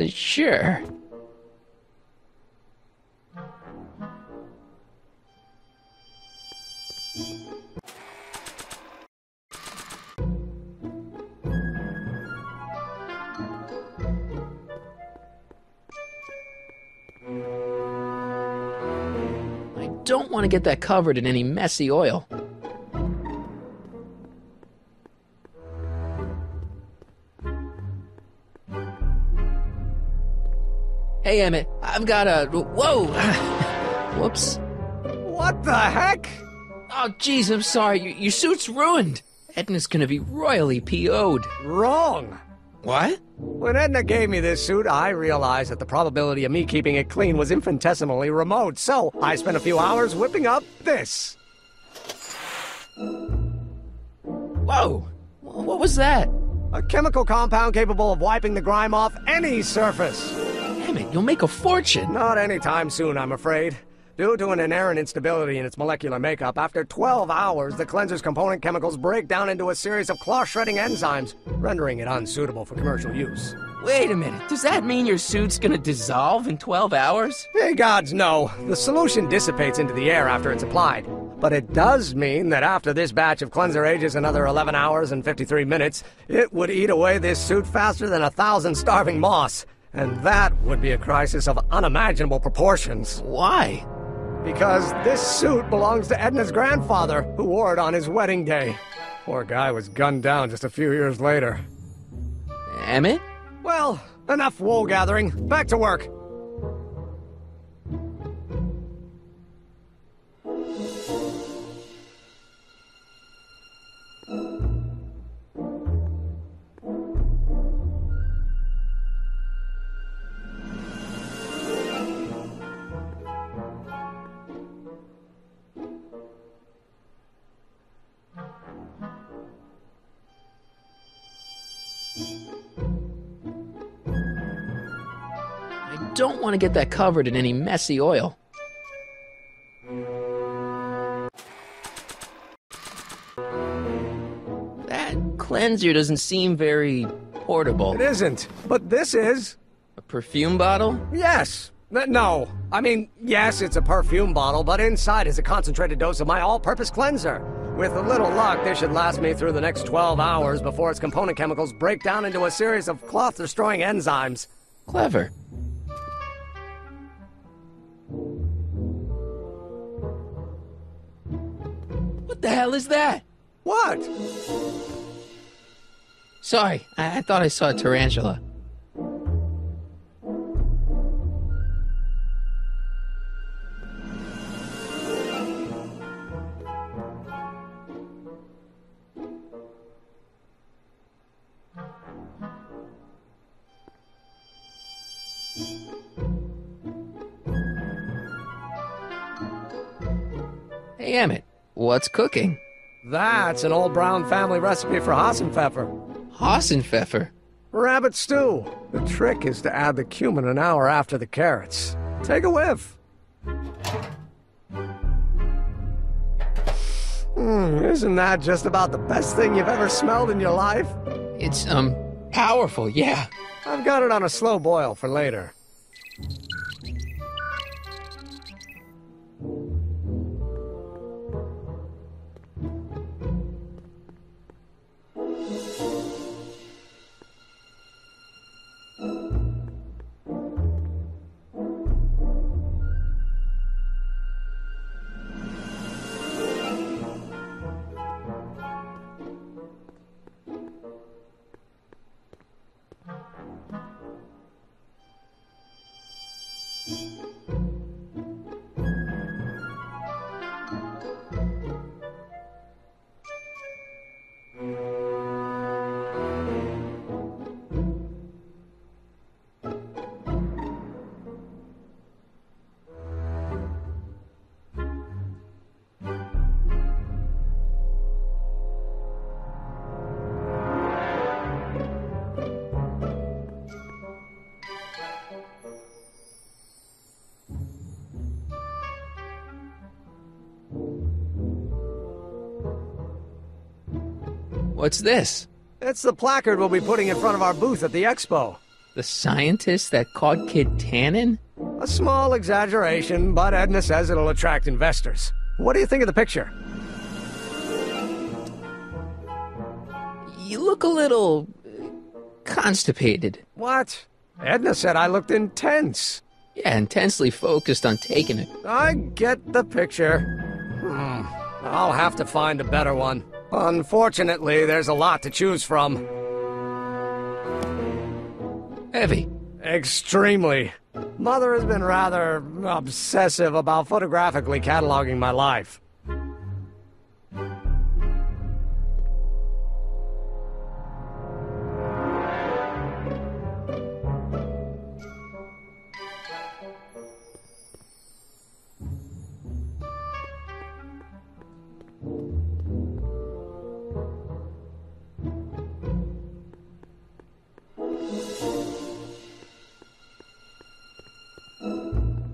Sure. Don't want to get that covered in any messy oil. Hey, Emmett, I've got a... Whoa! Whoops. What the heck? Oh, jeez, I'm sorry. Your suit's ruined. Edna's gonna be royally PO'd. Wrong. What? When Edna gave me this suit, I realized that the probability of me keeping it clean was infinitesimally remote, so I spent a few hours whipping up this. Whoa! What was that? A chemical compound capable of wiping the grime off any surface. Damn it, you'll make a fortune. Not anytime soon, I'm afraid. Due to an inherent instability in its molecular makeup, after 12 hours, the cleanser's component chemicals break down into a series of cloth-shredding enzymes, rendering it unsuitable for commercial use. Wait a minute, does that mean your suit's gonna dissolve in 12 hours? Hey, gods, no. The solution dissipates into the air after it's applied. But it does mean that after this batch of cleanser ages another 11 hours and 53 minutes, it would eat away this suit faster than 1,000 starving moths. And that would be a crisis of unimaginable proportions. Why? Because this suit belongs to Edna's grandfather, who wore it on his wedding day. Poor guy was gunned down just a few years later. Emmett? Well, enough wool gathering. Back to work. I don't want to get that covered in any messy oil. That cleanser doesn't seem very portable. It isn't, but this is. A perfume bottle? Yes. No. I mean, yes, it's a perfume bottle, but inside is a concentrated dose of my all-purpose cleanser. With a little luck, this should last me through the next 12 hours before its component chemicals break down into a series of cloth-destroying enzymes. Clever. What the hell is that? What? Sorry, I thought I saw a tarantula. Hey, Emmett, what's cooking? That's an old Brown family recipe for Hassenpfeffer. Hassenpfeffer? Rabbit stew. The trick is to add the cumin an hour after the carrots. Take a whiff. Isn't that just about the best thing you've ever smelled in your life? It's, powerful, yeah. I've got it on a slow boil for later. What's this? It's the placard we'll be putting in front of our booth at the expo. The scientist that caught Kid Tannen? A small exaggeration, but Edna says it'll attract investors. What do you think of the picture? You look a little... constipated. What? Edna said I looked intense. Yeah, intensely focused on taking it. I get the picture. I'll have to find a better one. Unfortunately, there's a lot to choose from. Heavy. Extremely. Mother has been rather obsessive about photographically cataloging my life.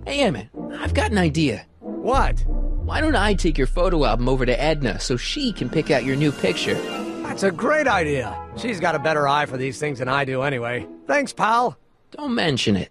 Hey, Emmett, I've got an idea. What? Why don't I take your photo album over to Edna so she can pick out your new picture? That's a great idea. She's got a better eye for these things than I do anyway. Thanks, pal. Don't mention it.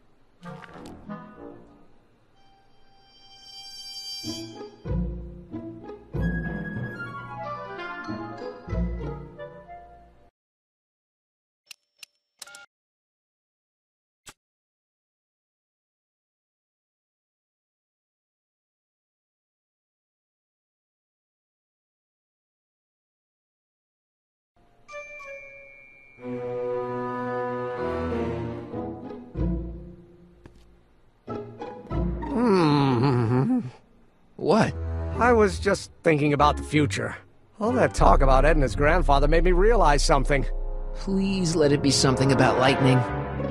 What? I was just thinking about the future. All that talk about Edna's grandfather made me realize something. Please let it be something about lightning.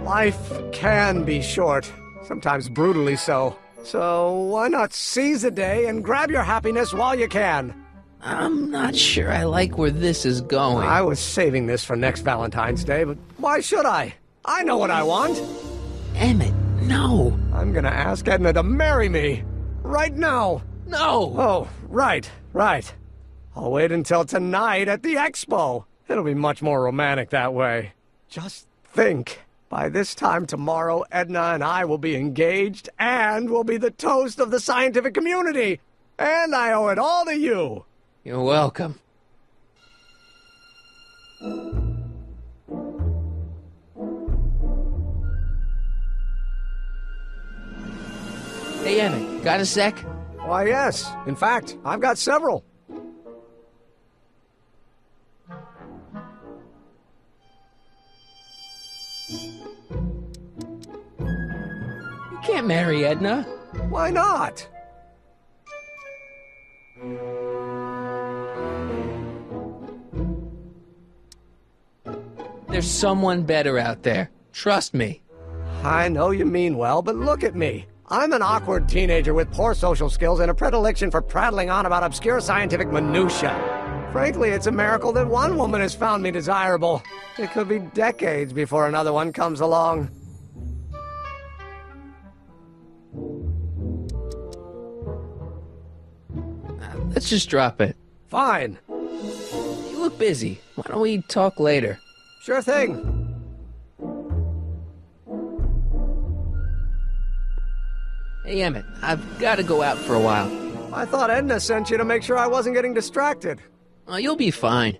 Life can be short, sometimes brutally so. So why not seize the day and grab your happiness while you can? I'm not sure I like where this is going. I was saving this for next Valentine's Day, but why should I? I know what I want. Emmett, no. I'm gonna ask Edna to marry me. Right now. No! Oh, right. I'll wait until tonight at the expo. It'll be much more romantic that way. Just think. By this time tomorrow, Edna and I will be engaged and will be the toast of the scientific community. And I owe it all to you. You're welcome. Hey, Emmett, got a sec? Why, yes. In fact, I've got several. You can't marry Edna. Why not? There's someone better out there. Trust me. I know you mean well, but look at me. I'm an awkward teenager with poor social skills and a predilection for prattling on about obscure scientific minutiae. Frankly, it's a miracle that one woman has found me desirable. It could be decades before another one comes along. Let's just drop it. Fine. You look busy. Why don't we talk later? Sure thing. Hey, Emmett, I've got to go out for a while. I thought Edna sent you to make sure I wasn't getting distracted. Oh, you'll be fine.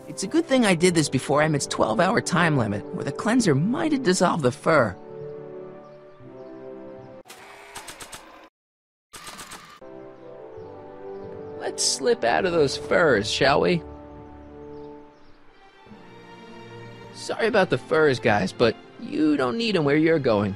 It's a good thing I did this before Emmett's 12-hour time limit, or the cleanser might have dissolved the fur. Let's slip out of those furs, shall we? Sorry about the furs, guys, but you don't need them where you're going.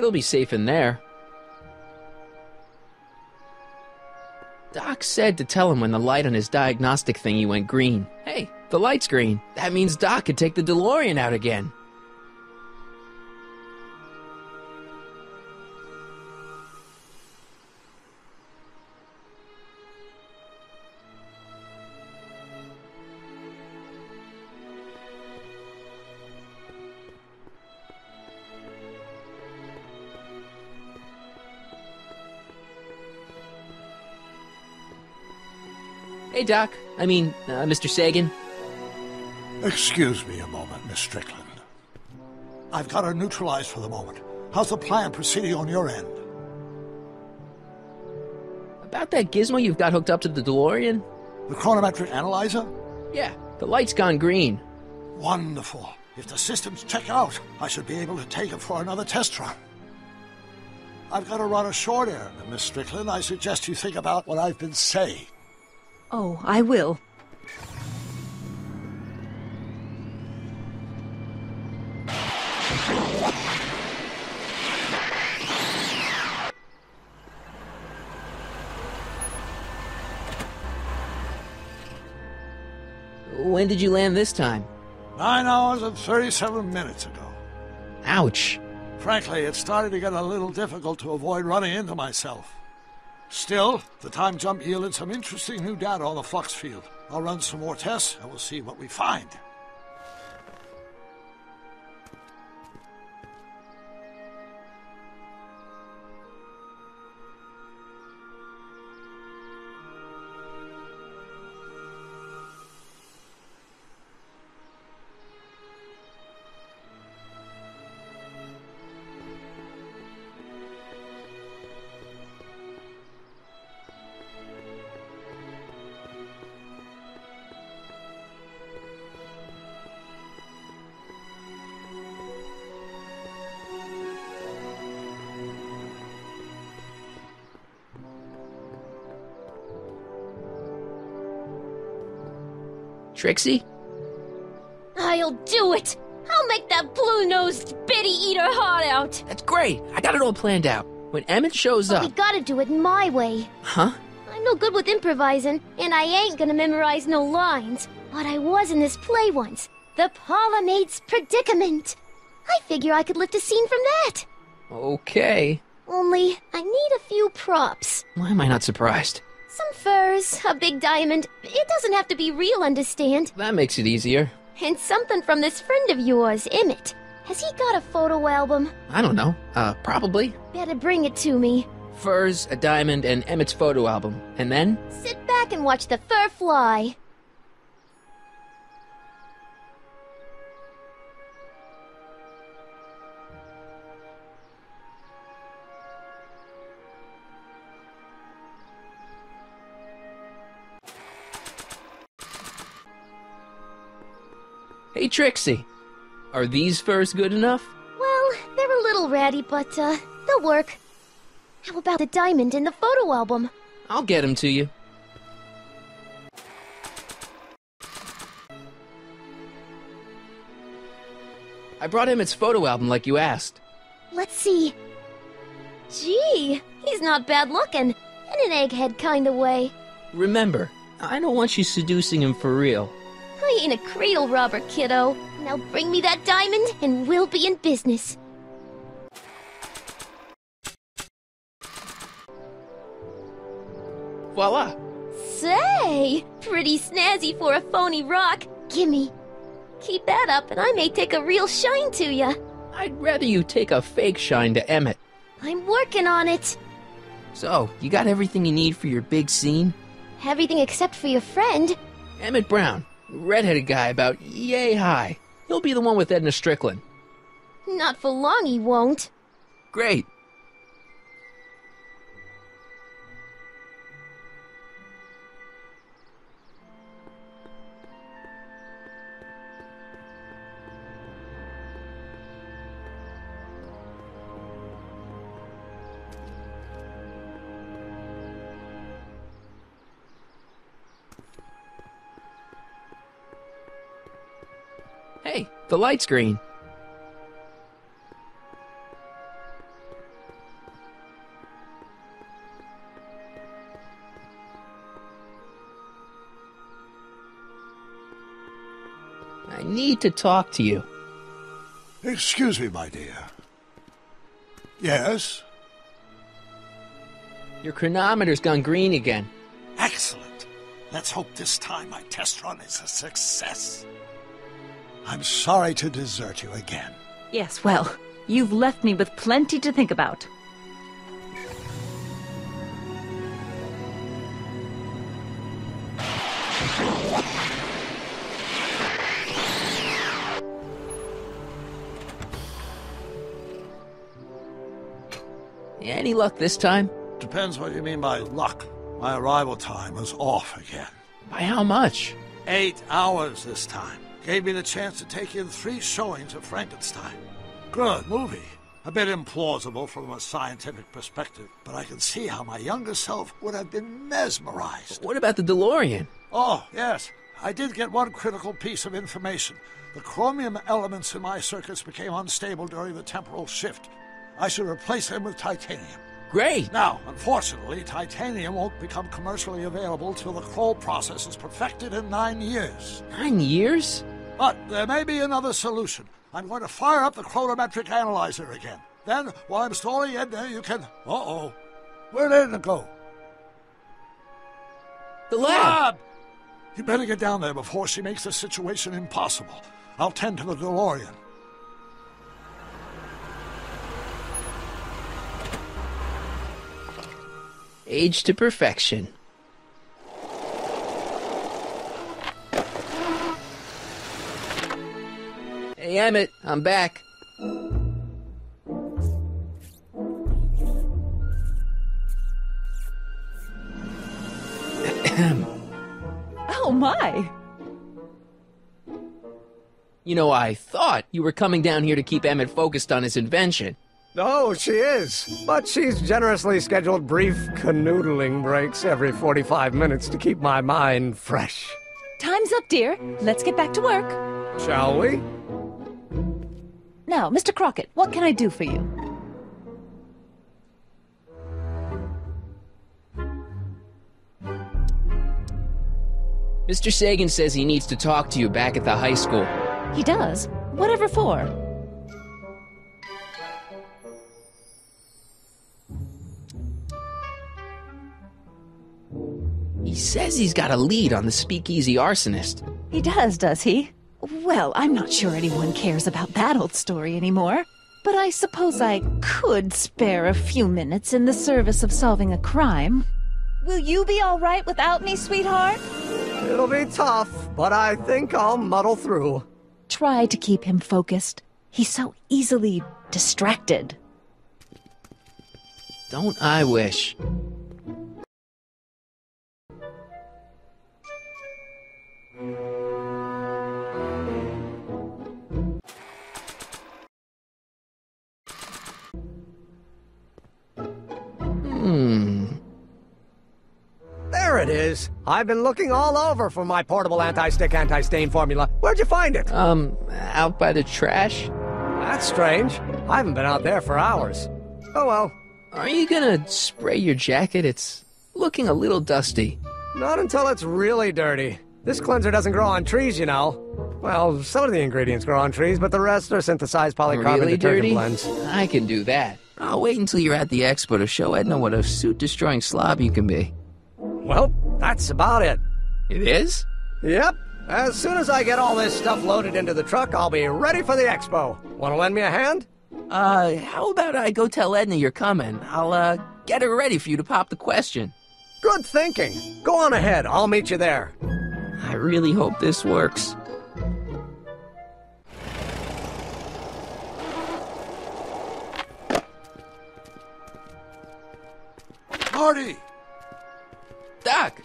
it'll be safe in there. Doc said to tell him when the light on his diagnostic thingy went green. Hey, the light's green. That means Doc could take the DeLorean out again. Hey, Doc. Mr. Sagan. Excuse me a moment, Miss Strickland. I've got her neutralized for the moment. How's the plan proceeding on your end? About that gizmo you've got hooked up to the DeLorean? The chronometric analyzer? Yeah, the light's gone green. Wonderful. If the systems check out, I should be able to take it for another test run. I've got to run a short errand, Miss Strickland. I suggest you think about what I've been saying. Oh, I will. When did you land this time? 9 hours and 37 minutes ago. Ouch. Frankly, it started to get a little difficult to avoid running into myself. Still, the time jump yielded some interesting new data on the flux field. I'll run some more tests, and we'll see what we find. Trixie? I'll do it! I'll make that blue-nosed bitty eat her heart out! That's great! I got it all planned out. When Emmett shows But up... we gotta do it my way. Huh? I'm no good with improvising, and I ain't gonna memorize no lines. But I was in this play once. The Parlourmaid's Predicament. I figure I could lift a scene from that. Okay. Only, I need a few props. Why am I not surprised? Some furs, a big diamond. It doesn't have to be real, understand? That makes it easier. And something from this friend of yours, Emmett. Has he got a photo album? I don't know. Probably. Better bring it to me. Furs, a diamond, and Emmett's photo album. And then? Sit back and watch the fur fly. Hey, Trixie. Are these furs good enough? Well, they're a little ratty, but, they'll work. How about the diamond in the photo album? I'll get them to you. I brought Emmett's photo album like you asked. Let's see. Gee, he's not bad looking. In an egghead kind of way. Remember, I don't want you seducing him for real. I ain't a cradle robber, kiddo. Now bring me that diamond, and we'll be in business. Voila! Say, pretty snazzy for a phony rock. Gimme. Keep that up, and I may take a real shine to ya. I'd rather you take a fake shine to Emmett. I'm working on it. So, you got everything you need for your big scene? Everything except for your friend. Emmett Brown. Redheaded guy about yay high. He'll be the one with Edna Strickland. Not for long he won't. Great. Hey, the light's green. need to talk to you. Excuse me, my dear. Yes? Your chronometer's gone green again. Excellent. Let's hope this time my test run is a success. I'm sorry to desert you again. Yes, well, you've left me with plenty to think about. Any luck this time? Depends what you mean by luck. My arrival time was off again. By how much? 8 hours this time. Gave me the chance to take in 3 showings of Frankenstein. Good movie. A bit implausible from a scientific perspective, but I can see how my younger self would have been mesmerized. What about the DeLorean? Oh, yes. I did get one critical piece of information. The chromium elements in my circuits became unstable during the temporal shift. I should replace them with titanium. Great! Now, unfortunately, titanium won't become commercially available till the Kroll process is perfected in 9 years. 9 years? But there may be another solution. I'm going to fire up the chronometric analyzer again. Then, while I'm stalling Edna, you can... Uh-oh. Where did Edna go? The lab! You better get down there before she makes the situation impossible. I'll tend to the DeLorean. Age to perfection. Hey, Emmett, I'm back. Oh, my! You know, I thought you were coming down here to keep Emmett focused on his invention. Oh, she is. But she's generously scheduled brief canoodling breaks every 45 minutes to keep my mind fresh. Time's up, dear. Let's get back to work. Shall we? Now, Mr. Crockett, what can I do for you? Mr. Sagan says he needs to talk to you back at the high school. He does? Whatever for? He says he's got a lead on the speakeasy arsonist. He does he? Well, I'm not sure anyone cares about that old story anymore. But I suppose I could spare a few minutes in the service of solving a crime. Will you be all right without me, sweetheart? It'll be tough, but I think I'll muddle through. Try to keep him focused. He's so easily distracted. Don't I wish? There it is. I've been looking all over for my portable anti-stick, anti-stain formula. Where'd you find it? Out by the trash. That's strange. I haven't been out there for hours. Oh well. Are you gonna spray your jacket? It's looking a little dusty. Not until it's really dirty. This cleanser doesn't grow on trees, you know. Well, some of the ingredients grow on trees, but the rest are synthesized polycarbonate Really detergent dirty? blends. I can do that. I'll wait until you're at the expo to show Edna what a suit-destroying slob you can be. Well, that's about it. It is? Yep. As soon as I get all this stuff loaded into the truck, I'll be ready for the expo. Want to lend me a hand? How about I go tell Edna you're coming? I'll, get her ready for you to pop the question. Good thinking. Go on ahead. I'll meet you there. I really hope this works. Marty! Doc!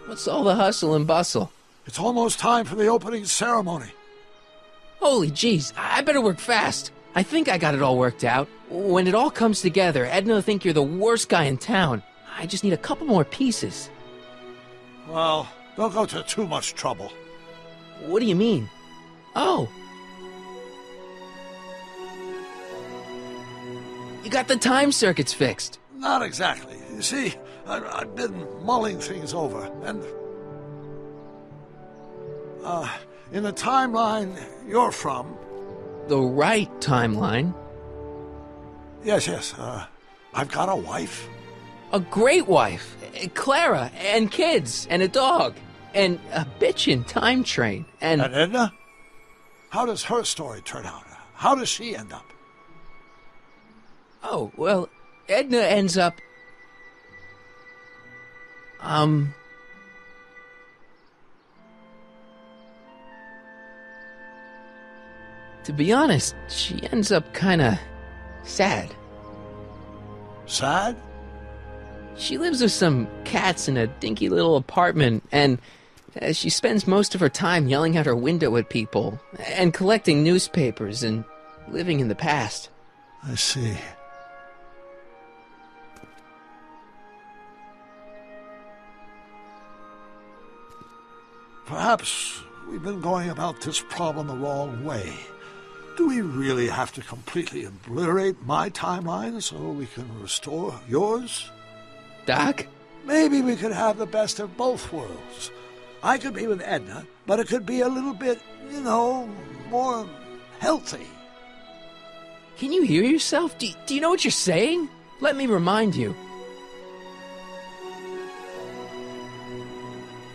What's all the hustle and bustle? It's almost time for the opening ceremony. Holy jeez, I better work fast. I think I got it all worked out. When it all comes together, Edna will think you're the worst guy in town. I just need a couple more pieces. Well, don't go to too much trouble. What do you mean? Oh. You got the time circuits fixed. Not exactly. You see, I've been mulling things over, and... in the timeline you're from... The right timeline? Yes, I've got a wife. A great wife. Clara, and kids, and a dog, and a bitchin' time train, and... And Edna? How does her story turn out? How does she end up? Oh, well, Edna ends up... To be honest, she ends up kinda... sad. Sad? She lives with some cats in a dinky little apartment, and she spends most of her time yelling out her window at people, and collecting newspapers, and living in the past. I see. Perhaps we've been going about this problem the wrong way. Do we really have to completely obliterate my timeline so we can restore yours? Doc? Maybe we could have the best of both worlds. I could be with Edna, but it could be a little bit, more healthy. Can you hear yourself? Do you know what you're saying? Let me remind you.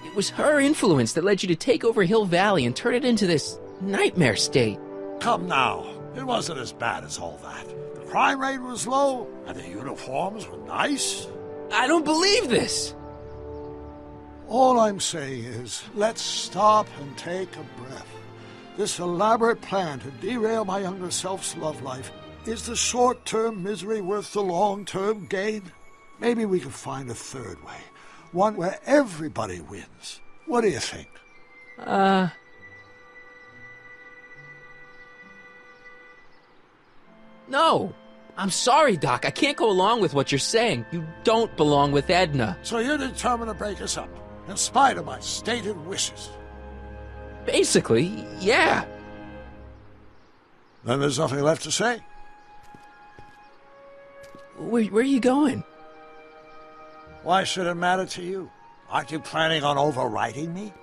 It was her influence that led you to take over Hill Valley and turn it into this nightmare state. Come now, it wasn't as bad as all that. The crime rate was low, and the uniforms were nice. I don't believe this! All I'm saying is, let's stop and take a breath. This elaborate plan to derail my younger self's love life, is the short-term misery worth the long-term gain? Maybe we could find a third way. One where everybody wins. What do you think? No. I'm sorry, Doc. I can't go along with what you're saying. You don't belong with Edna. So you're determined to break us up, in spite of my stated wishes? Basically, yeah. Then there's nothing left to say. Where are you going? Why should it matter to you? Aren't you planning on overriding me?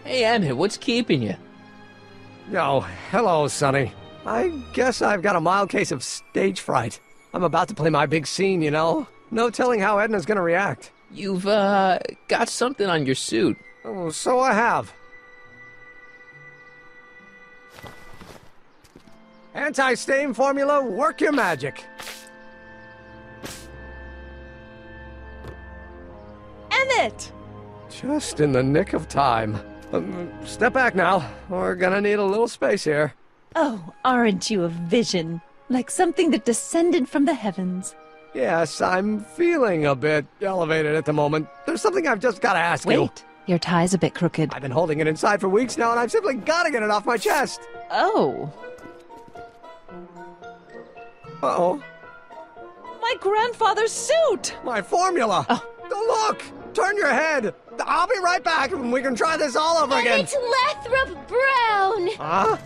Hey, Emmett, what's keeping you? Yo, hello, Sonny. I guess I've got a mild case of stage fright. I'm about to play my big scene, No telling how Edna's gonna react. You've, got something on your suit. Oh, so I have. Anti-stain formula, work your magic. Emmett! Just in the nick of time. Step back now. We're gonna need a little space here. Oh, aren't you a vision? Like something that descended from the heavens. Yes, I'm feeling a bit elevated at the moment. There's something I've just gotta ask you. Wait, your tie's a bit crooked. I've been holding it inside for weeks now, and I've simply gotta get it off my chest. Oh. Uh-oh. My grandfather's suit! My formula! Oh. Look! Turn your head! I'll be right back, and we can try this all over again. And it's Lathrop Brown! Huh?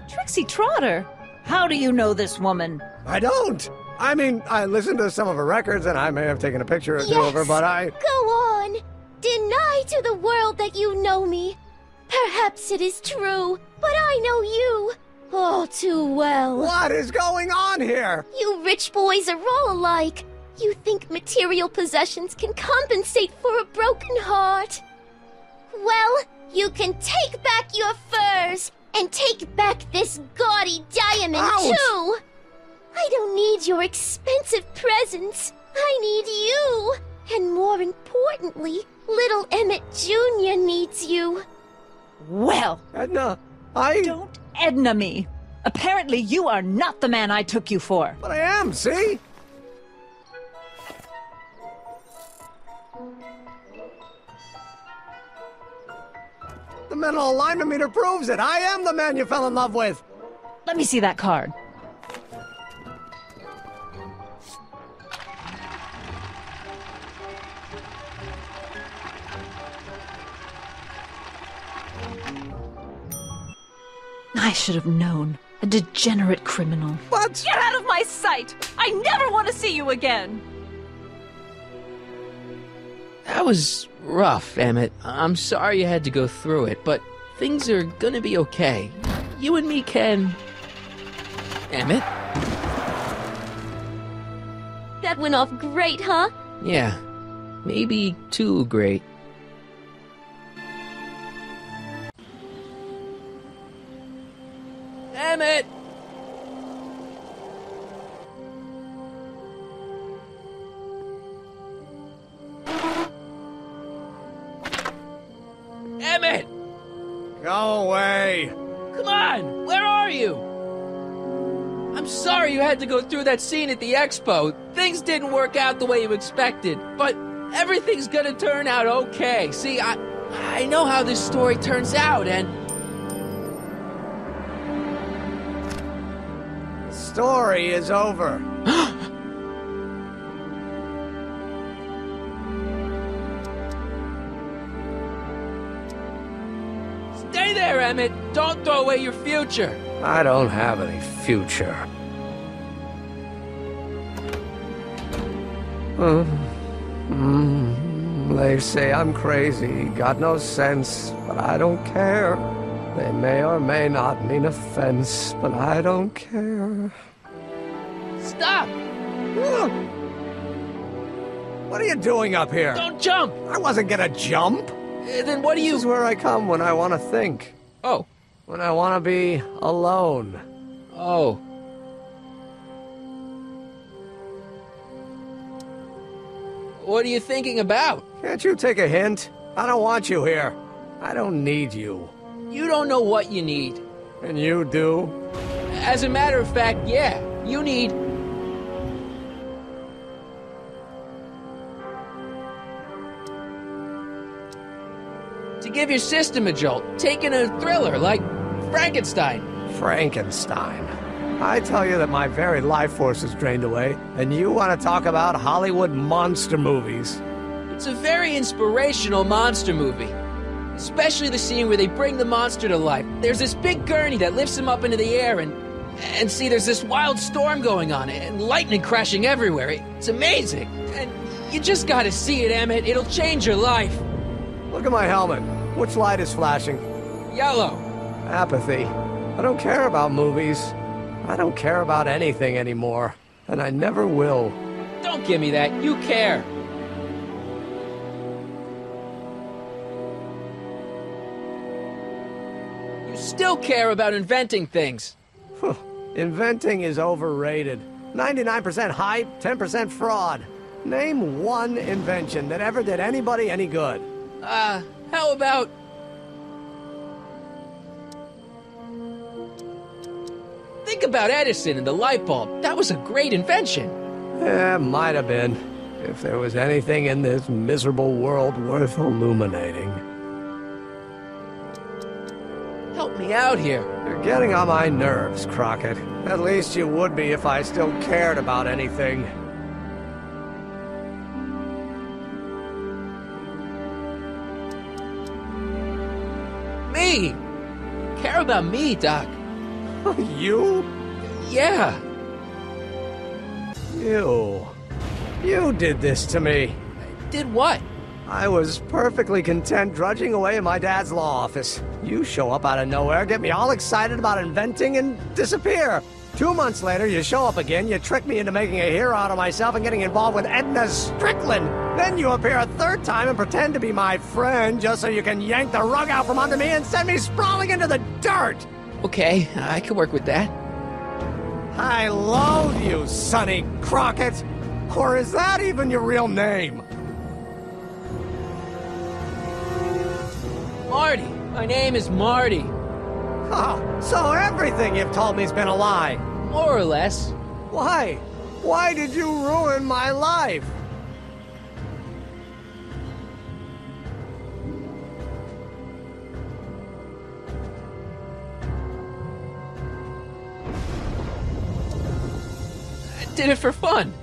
Trixie Trotter! How do you know this woman? I don't! I mean, I listened to some of her records, and I may have taken a picture or two of her, but I... Go on! Deny to the world that you know me. Perhaps it is true, but I know you all too well. What is going on here? You rich boys are all alike. You think material possessions can compensate for a broken heart? Well, you can take back your furs and take back this gaudy diamond, too! I don't need your expensive presents. I need you. And more importantly, little Emmett Jr. needs you. Well, Edna, Don't Edna me. Apparently you are not the man I took you for. But I am, see? The mental alignment meter proves it. I am the man you fell in love with. Let me see that card. I should have known. A degenerate criminal. What? Get out of my sight! I never want to see you again! That was rough, Emmett. I'm sorry you had to go through it, but things are gonna be okay. You and me can... Emmett? That went off great, huh? Yeah, maybe too great. Emmett! Emmett! Go away! Come on! Where are you? I'm sorry you had to go through that scene at the expo. Things didn't work out the way you expected, but everything's gonna turn out okay. See, I know how this story turns out, and... The story is over. Stay there, Emmett! Don't throw away your future! I don't have any future. They say I'm crazy, got no sense, but I don't care. They may or may not mean offense, but I don't care. Stop! What are you doing up here? Don't jump! I wasn't gonna jump. Then what do you... This is where I come when I want to think. Oh. When I want to be alone. Oh. What are you thinking about? Can't you take a hint? I don't want you here. I don't need you. You don't know what you need. And you do? As a matter of fact, yeah. You need... to give your system a jolt. Taking a thriller like Frankenstein. Frankenstein. I tell you that my very life force is drained away, and you want to talk about Hollywood monster movies. It's a very inspirational monster movie. Especially the scene where they bring the monster to life. There's this big gurney that lifts him up into the air, and see, there's this wild storm going on, and lightning crashing everywhere. It's amazing. And you just gotta see it, Emmett. It'll change your life. Look at my helmet. Which light is flashing? Yellow. Apathy. I don't care about movies. I don't care about anything anymore. And I never will. Don't give me that. You care. You still care about inventing things. Inventing is overrated. 99% hype, 10% fraud. Name one invention that ever did anybody any good. How about... Think about Edison and the light bulb. That was a great invention. Yeah, might have been. If there was anything in this miserable world worth illuminating. Help me out here. You're getting on my nerves, Crockett. At least you would be if I still cared about anything. Me! Care about me, Doc. You? Yeah. You did this to me. Did what? I was perfectly content drudging away in my dad's law office. You show up out of nowhere, get me all excited about inventing, and disappear. 2 months later, you show up again, you trick me into making a hero out of myself and getting involved with Edna Strickland. Then you appear a 3rd time and pretend to be my friend just so you can yank the rug out from under me and send me sprawling into the dirt. Okay, I can work with that. I loathe you, Sonny Crockett. Or is that even your real name? Marty. My name is Marty. Oh, so everything you've told me's been a lie. More or less. Why? Why did you ruin my life? I did it for fun.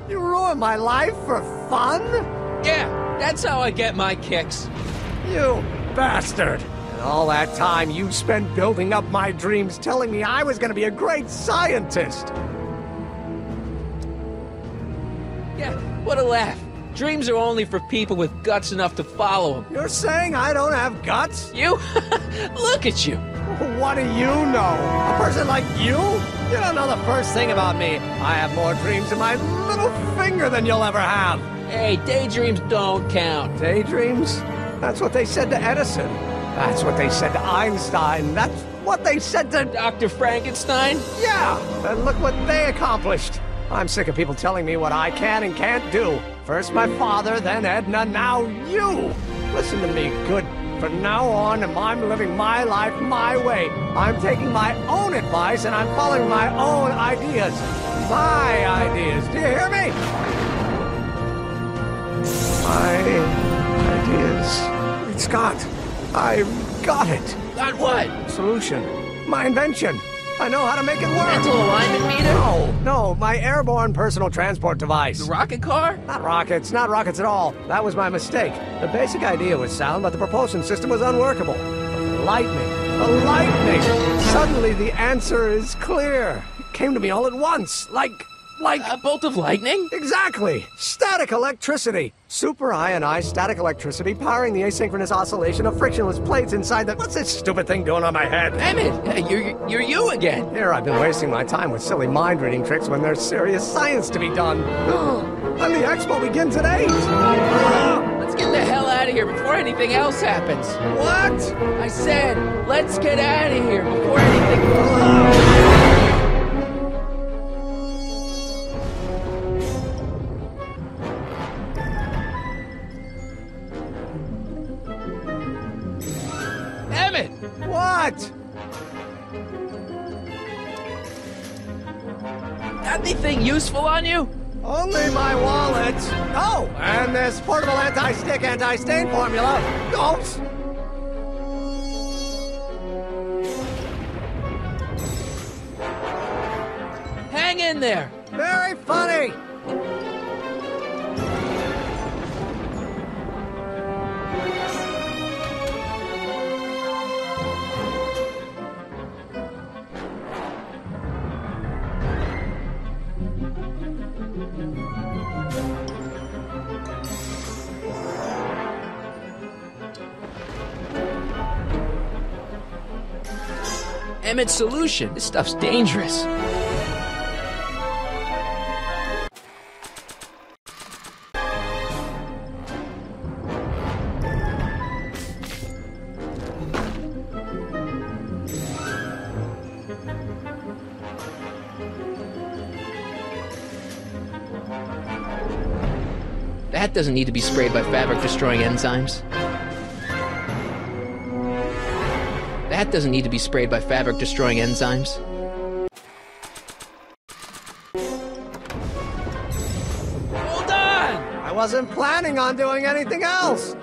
You ruined my life for fun? Yeah, that's how I get my kicks. You bastard. And all that time you spent building up my dreams, telling me I was going to be a great scientist. Yeah, what a laugh. Dreams are only for people with guts enough to follow them. You're saying I don't have guts? You? Look at you. What do you know? A person like you? You don't know the first thing about me. I have more dreams in my little finger than you'll ever have. Hey, daydreams don't count. Daydreams? That's what they said to Edison. That's what they said to Einstein. That's what they said to Dr. Frankenstein? Yeah, and look what they accomplished. I'm sick of people telling me what I can and can't do. First my father, then Edna, now you. Listen to me, good. From now on, I'm living my life my way. I'm taking my own advice and I'm following my own ideas. My ideas. Do you hear me? My ideas. It's Scott. I've got it. Got what? Solution. My invention. I know how to make it work. Mental alignment meter? No, my airborne personal transport device. The rocket car? Not rockets at all. That was my mistake. The basic idea was sound, but the propulsion system was unworkable. The lightning. Suddenly the answer is clear. It came to me all at once, like a bolt of lightning? Exactly. Static electricity. Super ionized static electricity powering the asynchronous oscillation of frictionless plates inside the... What's this stupid thing doing on my head? Emmett, you're you again. Here I've been wasting my time with silly mind-reading tricks when there's serious science to be done. And the expo begins at 8. Let's get the hell out of here before anything else happens. What? I said, let's get out of here before anything... Emmett! What? Got anything useful on you? Only my wallet. Oh, and this portable anti-stick, anti-stain formula. Don't! Hang in there. Very funny. Emmett's solution. This stuff's dangerous. That doesn't need to be sprayed by fabric-destroying enzymes. That doesn't need to be sprayed by fabric-destroying enzymes. Hold on! I wasn't planning on doing anything else.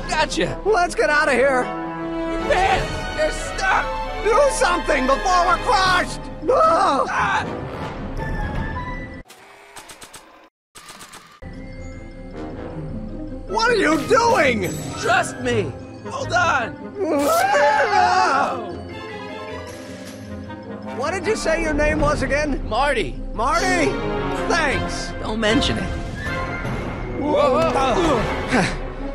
Gotcha! Let's get out of here! Man, they're stuck! Do something before we're crushed! What are you doing? Trust me. Hold on. What did you say your name was again? Marty. Marty? Thanks. Don't mention it.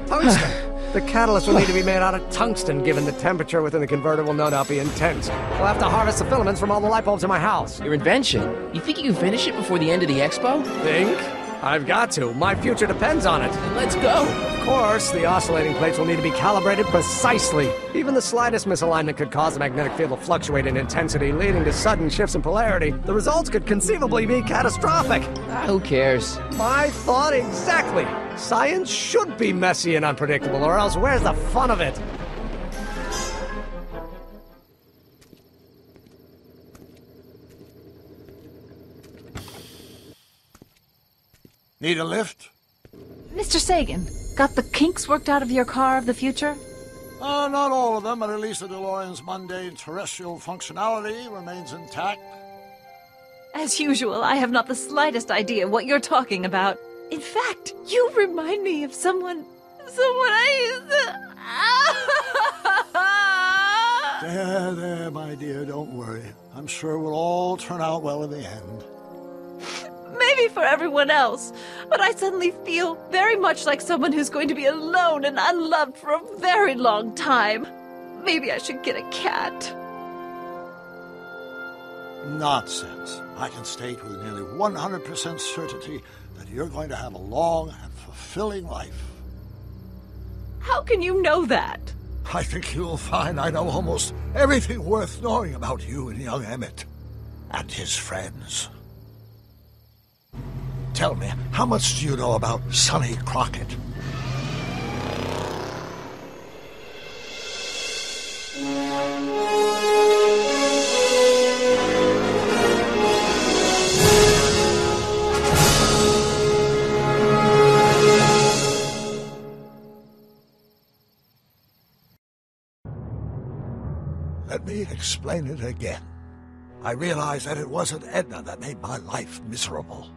Tungsten. The catalyst will need to be made out of tungsten, given the temperature within the converter will no doubt be intense. We'll have to harvest the filaments from all the light bulbs in my house. Your invention? You think you can finish it before the end of the expo? Think? I've got to. My future depends on it. Then let's go. Of course, the oscillating plates will need to be calibrated precisely. Even the slightest misalignment could cause the magnetic field to fluctuate in intensity, leading to sudden shifts in polarity. The results could conceivably be catastrophic. Who cares? My thought exactly. Science should be messy and unpredictable, or else where's the fun of it? Need a lift? Mr. Sagan, got the kinks worked out of your car of the future? Not all of them, but at least the DeLorean's mundane terrestrial functionality remains intact. As usual, I have not the slightest idea what you're talking about. In fact, you remind me of someone I used to... There, my dear, don't worry. I'm sure we'll all turn out well in the end. Maybe for everyone else, but I suddenly feel very much like someone who's going to be alone and unloved for a very long time. Maybe I should get a cat. Nonsense. I can state with nearly 100% certainty that you're going to have a long and fulfilling life. How can you know that? I think you'll find I know almost everything worth knowing about you and young Emmett and his friends. Tell me, how much do you know about Sonny Crockett? Let me explain it again. I realize that it wasn't Edna that made my life miserable.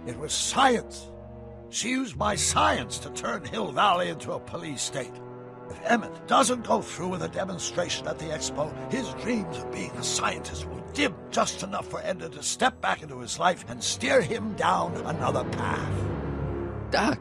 It was science. She used my science to turn Hill Valley into a police state. If Emmett doesn't go through with a demonstration at the expo, his dreams of being a scientist will dim just enough for Edna to step back into his life and steer him down another path. Doc,